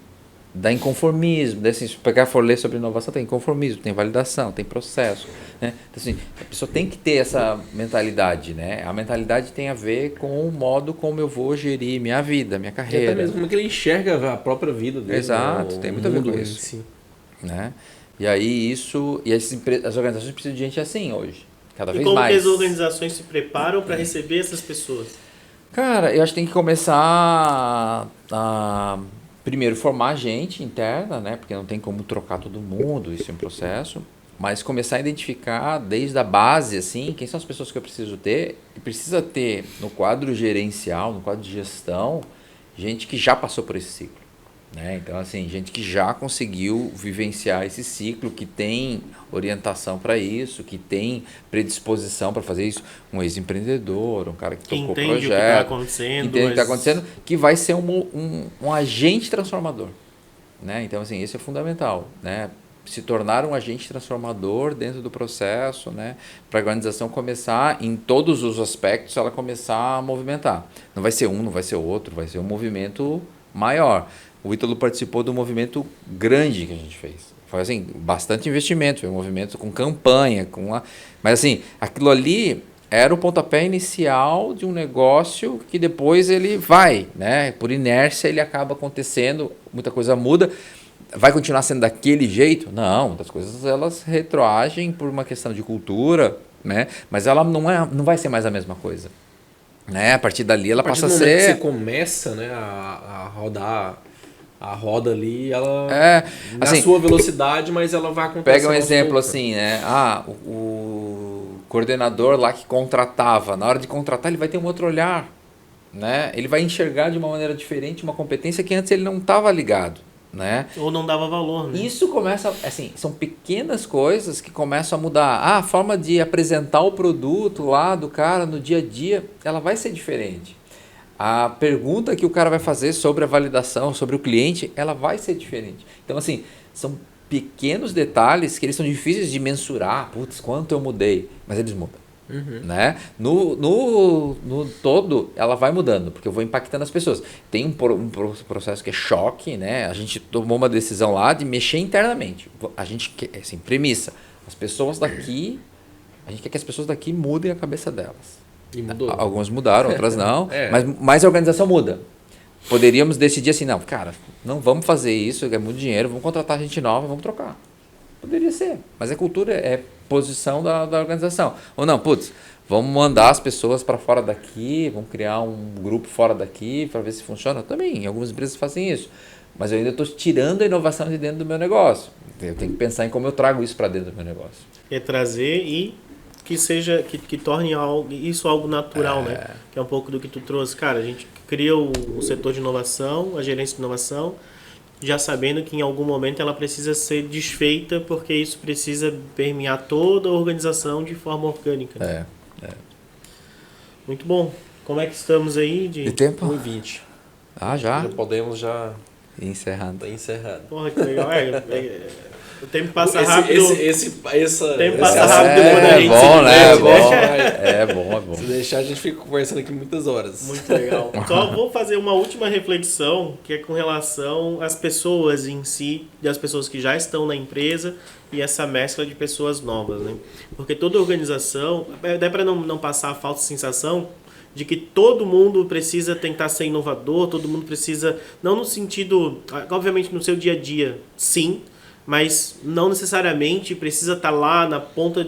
da inconformismo, se pegar for ler sobre inovação, tem inconformismo, tem validação, tem processo, né? Então, assim, a pessoa tem que ter essa mentalidade, né? A mentalidade tem a ver com o modo como eu vou gerir minha vida, minha carreira. E até mesmo como que ele enxerga a própria vida dele. Exato, tem muito a ver com isso. Si. Né? E aí as organizações precisam de gente assim hoje, cada vez mais. E como que as organizações se preparam para receber essas pessoas? Cara, eu acho que tem que começar a primeiro, formar gente interna, né? Porque não tem como trocar todo mundo, isso é um processo. Mas começar a identificar desde a base, assim, quem são as pessoas que eu preciso ter. E precisa ter no quadro gerencial, no quadro de gestão, gente que já passou por esse ciclo. Né? Então, assim, gente que já conseguiu vivenciar esse ciclo, que tem orientação para isso, que tem predisposição para fazer isso. Um ex-empreendedor, um cara que tocou projeto, o que está acontecendo, entende o que está acontecendo, que vai ser um agente transformador. Né? Então, assim, isso é fundamental. Né? Se tornar um agente transformador dentro do processo, né? Para a organização começar, em todos os aspectos, ela começar a movimentar. Não vai ser um, não vai ser outro, vai ser um movimento maior. O Ítalo participou do movimento grande que a gente fez. Foi assim, bastante investimento, foi um movimento com campanha, mas assim, aquilo ali era o pontapé inicial de um negócio que depois ele vai, né? Por inércia ele acaba acontecendo, muita coisa muda. Vai continuar sendo daquele jeito? Não, muitas coisas elas retroagem por uma questão de cultura, né? Mas ela não vai ser mais a mesma coisa. Né? A partir dali ela passa a ser... que você começa, né, a rodar a roda ali, ela na assim, sua velocidade, mas ela vai acontecer. Pega um exemplo assim, né? O coordenador lá que contratava, na hora de contratar ele vai ter um outro olhar, né? Ele vai enxergar de uma maneira diferente uma competência que antes ele não estava ligado. Né? Ou não dava valor, né? Isso começa, assim, são pequenas coisas que começam a mudar. A forma de apresentar o produto lá do cara no dia a dia, ela vai ser diferente. A pergunta que o cara vai fazer sobre a validação, sobre o cliente, ela vai ser diferente. Então, assim, são pequenos detalhes que eles são difíceis de mensurar. Putz, quanto eu mudei? Mas eles mudam. Uhum. Né? No todo, ela vai mudando, porque eu vou impactando as pessoas. Tem um processo que é choque, né? A gente tomou uma decisão lá de mexer internamente. A gente quer, assim, premissa, as pessoas daqui, a gente quer que as pessoas daqui mudem a cabeça delas. E mudou. Algumas mudaram, outras não, mas a organização muda. Poderíamos decidir assim, não, cara, não vamos fazer isso, é muito dinheiro, vamos contratar gente nova, vamos trocar. Poderia ser, mas a cultura é posição da organização. Ou não, putz, vamos mandar as pessoas para fora daqui, vamos criar um grupo fora daqui para ver se funciona. Também, algumas empresas fazem isso. Mas eu ainda estou tirando a inovação de dentro do meu negócio. Eu tenho que pensar em como eu trago isso para dentro do meu negócio. É trazer e que seja, que torne isso algo natural, né? Que é um pouco do que tu trouxe. Cara, a gente cria o setor de inovação, a gerência de inovação, já sabendo que em algum momento ela precisa ser desfeita, porque isso precisa permear toda a organização de forma orgânica. Né? Muito bom. Como é que estamos aí de tempo? 1h20. Ah, já? Já podemos encerrando. Tá encerrando. Porra, que legal. O tempo passa rápido. O tempo passa rápido quando a gente bom, né? É bom. Se deixar, a gente fica conversando aqui muitas horas. Muito legal. Só vou fazer uma última reflexão, que é com relação às pessoas em si, e as pessoas que já estão na empresa e essa mescla de pessoas novas, né? Porque toda organização, dá para não passar a falsa sensação de que todo mundo precisa tentar ser inovador, todo mundo precisa, não no sentido, obviamente no seu dia a dia, sim, mas não necessariamente precisa estar lá na ponta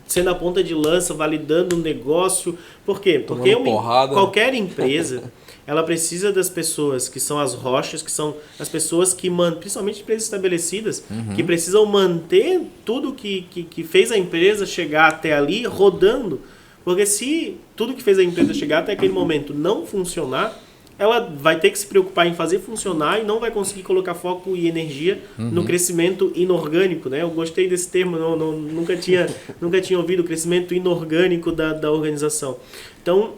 sendo a ponta de lança, validando o negócio. Por quê? Porque qualquer empresa, ela precisa das pessoas que são as rochas, que são as pessoas que principalmente empresas estabelecidas, que precisam manter tudo que fez a empresa chegar até ali rodando. Porque se tudo que fez a empresa chegar até aquele momento não funcionar, ela vai ter que se preocupar em fazer funcionar e não vai conseguir colocar foco e energia no crescimento inorgânico, né? Eu gostei desse termo, nunca tinha ouvido o crescimento inorgânico da organização. Então,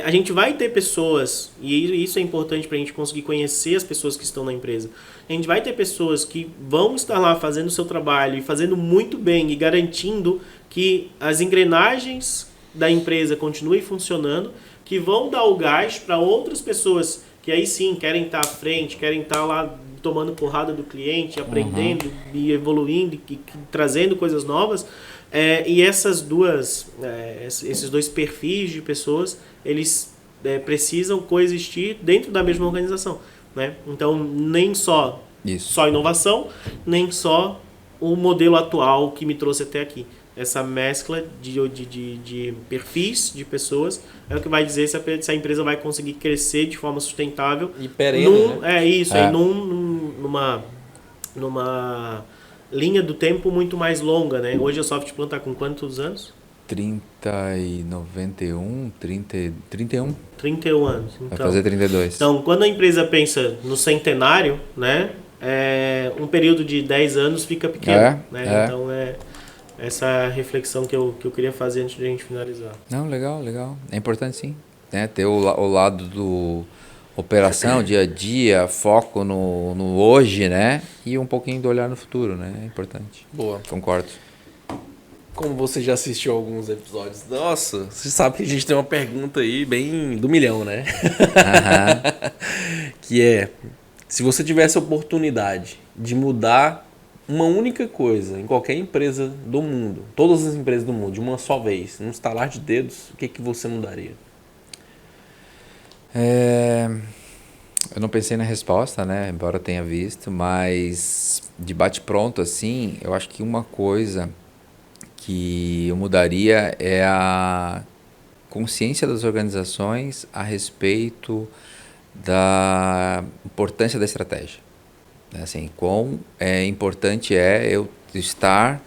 a gente vai ter pessoas, e isso é importante para a gente conseguir conhecer as pessoas que estão na empresa. A gente vai ter pessoas que vão estar lá fazendo o seu trabalho e fazendo muito bem e garantindo que as engrenagens da empresa continuem funcionando, que vão dar o gás para outras pessoas que aí sim querem estar à frente, querem estar lá tomando porrada do cliente, aprendendo e evoluindo e trazendo coisas novas. E esses dois perfis de pessoas, eles precisam coexistir dentro da mesma organização, né? Então, nem só inovação, nem só o modelo atual que me trouxe até aqui. Essa mescla de perfis de pessoas é o que vai dizer se a empresa vai conseguir crescer de forma sustentável. E perene, né? Aí numa linha do tempo muito mais longa, né? Hoje a Softplan está com quantos anos? 31. 31 anos. Então, vai fazer 32. Então, quando a empresa pensa no centenário, né? Um período de 10 anos fica pequeno. Né? Então, essa reflexão que eu queria fazer antes de a gente finalizar. Não, legal. É importante sim, né? Ter o lado do operação, dia a dia, foco no hoje, né? E um pouquinho do olhar no futuro, né? É importante. Boa. Concordo. Como você já assistiu alguns episódios, nossa, você sabe que a gente tem uma pergunta aí bem do milhão, né? Que é, se você tivesse a oportunidade de mudar uma única coisa em qualquer empresa do mundo, todas as empresas do mundo, de uma só vez, num estalar de dedos, o que você mudaria? Eu não pensei na resposta, né? Embora tenha visto, mas de bate-pronto, assim, eu acho que uma coisa que eu mudaria é a consciência das organizações a respeito da importância da estratégia. Assim, quão importante é eu estar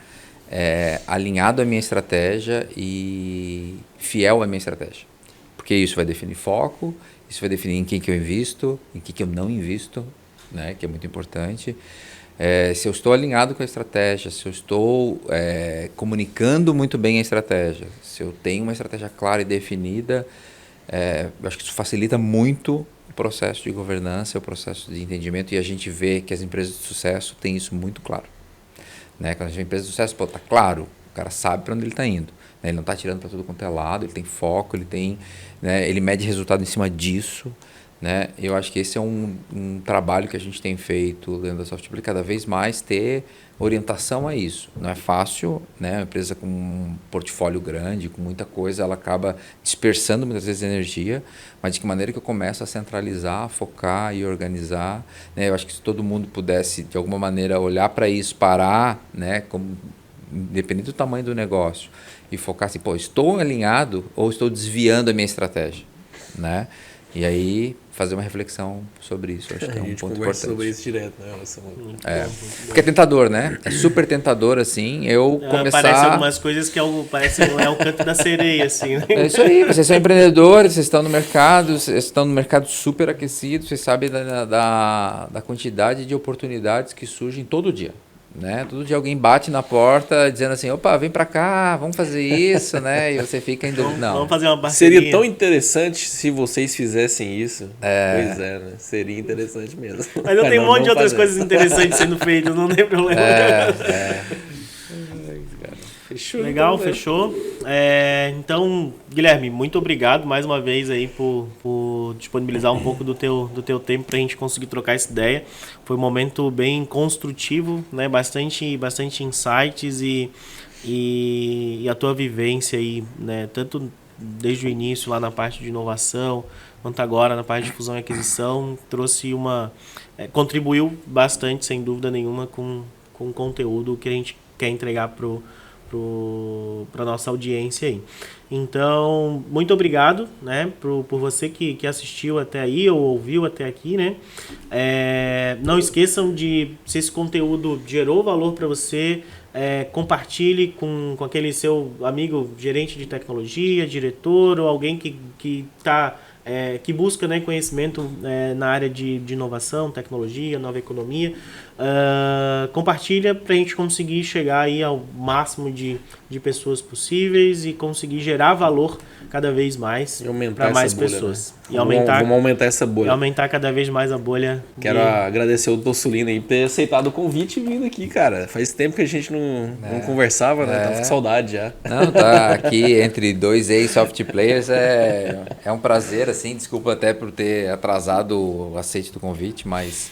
alinhado à minha estratégia e fiel à minha estratégia. Porque isso vai definir foco, isso vai definir em quem que eu invisto, em quem que eu não invisto, né, que é muito importante. Se eu estou alinhado com a estratégia, se eu estou comunicando muito bem a estratégia, se eu tenho uma estratégia clara e definida, eu acho que isso facilita muito o processo de governança, o processo de entendimento, e a gente vê que as empresas de sucesso têm isso muito claro. Né? Quando a gente vê empresa de sucesso, está claro, o cara sabe para onde ele está indo. Né? Ele não está tirando para tudo quanto é lado, ele tem foco, ele mede resultado em cima disso. Né? Eu acho que esse é um trabalho que a gente tem feito dentro da Softplan, cada vez mais ter orientação a isso. Não é fácil, né? Uma empresa com um portfólio grande, com muita coisa, ela acaba dispersando muitas vezes energia, mas de que maneira que eu começo a centralizar, focar e organizar. Né? Eu acho que se todo mundo pudesse, de alguma maneira, olhar para isso, parar, né? Independente do tamanho do negócio, e focar assim, estou alinhado ou estou desviando a minha estratégia, né? E aí fazer uma reflexão sobre isso, acho que é um ponto importante. Sobre isso direto, né? Porque é tentador, né? É super tentador, assim, começar... Parece algumas coisas que parece o canto da sereia, assim, né? É isso aí, vocês são empreendedores, vocês estão no mercado super aquecido, vocês sabem da quantidade de oportunidades que surgem todo dia. Né? Todo dia alguém bate na porta dizendo assim, opa, vem pra cá, vamos fazer isso, né? E você fica em dúvida. Não. Vamos fazer uma parceria. Seria tão interessante se vocês fizessem isso. Pois é, né? Seria interessante mesmo. Mas eu tenho um monte de outras coisas interessantes sendo feitas, não tem problema. Fechou. Legal, então, fechou. Então, Guilherme, muito obrigado mais uma vez aí por disponibilizar um pouco do teu tempo para a gente conseguir trocar essa ideia. Foi um momento bem construtivo, né? Bastante insights e a tua vivência aí, né? Tanto desde o início lá na parte de inovação, quanto agora na parte de fusão e aquisição, contribuiu bastante, sem dúvida nenhuma, com o conteúdo que a gente quer entregar pro para nossa audiência aí. Então, muito obrigado, né, por você que assistiu até aí ou ouviu até aqui, né? Não esqueçam de, se esse conteúdo gerou valor para você, compartilhe com aquele seu amigo gerente de tecnologia, diretor ou alguém que busca, né, conhecimento na área de inovação, tecnologia, nova economia. Compartilha para a gente conseguir chegar aí ao máximo de pessoas possíveis e conseguir gerar valor cada vez mais para mais pessoas. Né? Vamos aumentar essa bolha. E aumentar cada vez mais a bolha. Quero agradecer o Tossulino aí por ter aceitado o convite e vindo aqui, cara. Faz tempo que a gente não conversava, né? Tava com saudade já. Não, tá aqui entre dois ex-soft players é um prazer, assim. Desculpa até por ter atrasado o aceite do convite, mas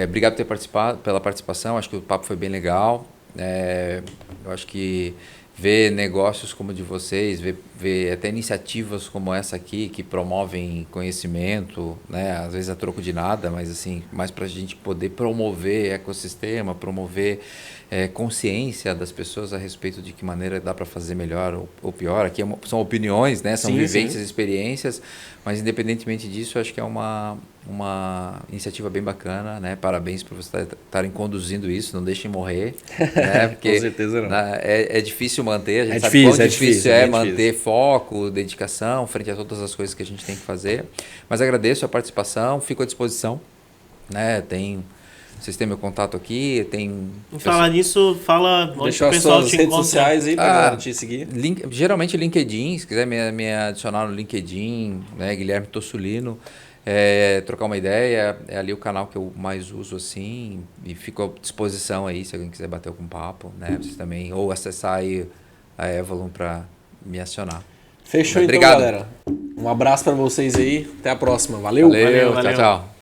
obrigado pela participação. Acho que o papo foi bem legal. Eu acho que ver negócios como o de vocês, ver até iniciativas como essa aqui que promovem conhecimento, né? Às vezes a troco de nada, mas assim, mais para a gente poder promover ecossistema, promover consciência das pessoas a respeito de que maneira dá para fazer melhor ou pior. Aqui são opiniões, né? São vivências, experiências, mas independentemente disso, acho que é uma iniciativa bem bacana, né? Parabéns por vocês estarem conduzindo isso, não deixem morrer, né? Porque com certeza não. É difícil manter, a gente sabe quão difícil é manter foco, dedicação frente a todas as coisas que a gente tem que fazer. Mas agradeço a participação, fico à disposição, né? Vocês têm meu contato aqui, Falar nisso, fala onde deixa o pessoal suas te redes encontra. sociais aí para te seguir. Geralmente LinkedIn, se quiser me adicionar no LinkedIn, né, Guilherme Tossulino, trocar uma ideia, é ali o canal que eu mais uso, assim, e fico à disposição aí, se alguém quiser bater algum papo, né, vocês também, ou acessar aí a Evolum para me acionar. Fechou. Obrigado. Então, galera. Um abraço para vocês aí, até a próxima. Valeu. Tchau, tchau.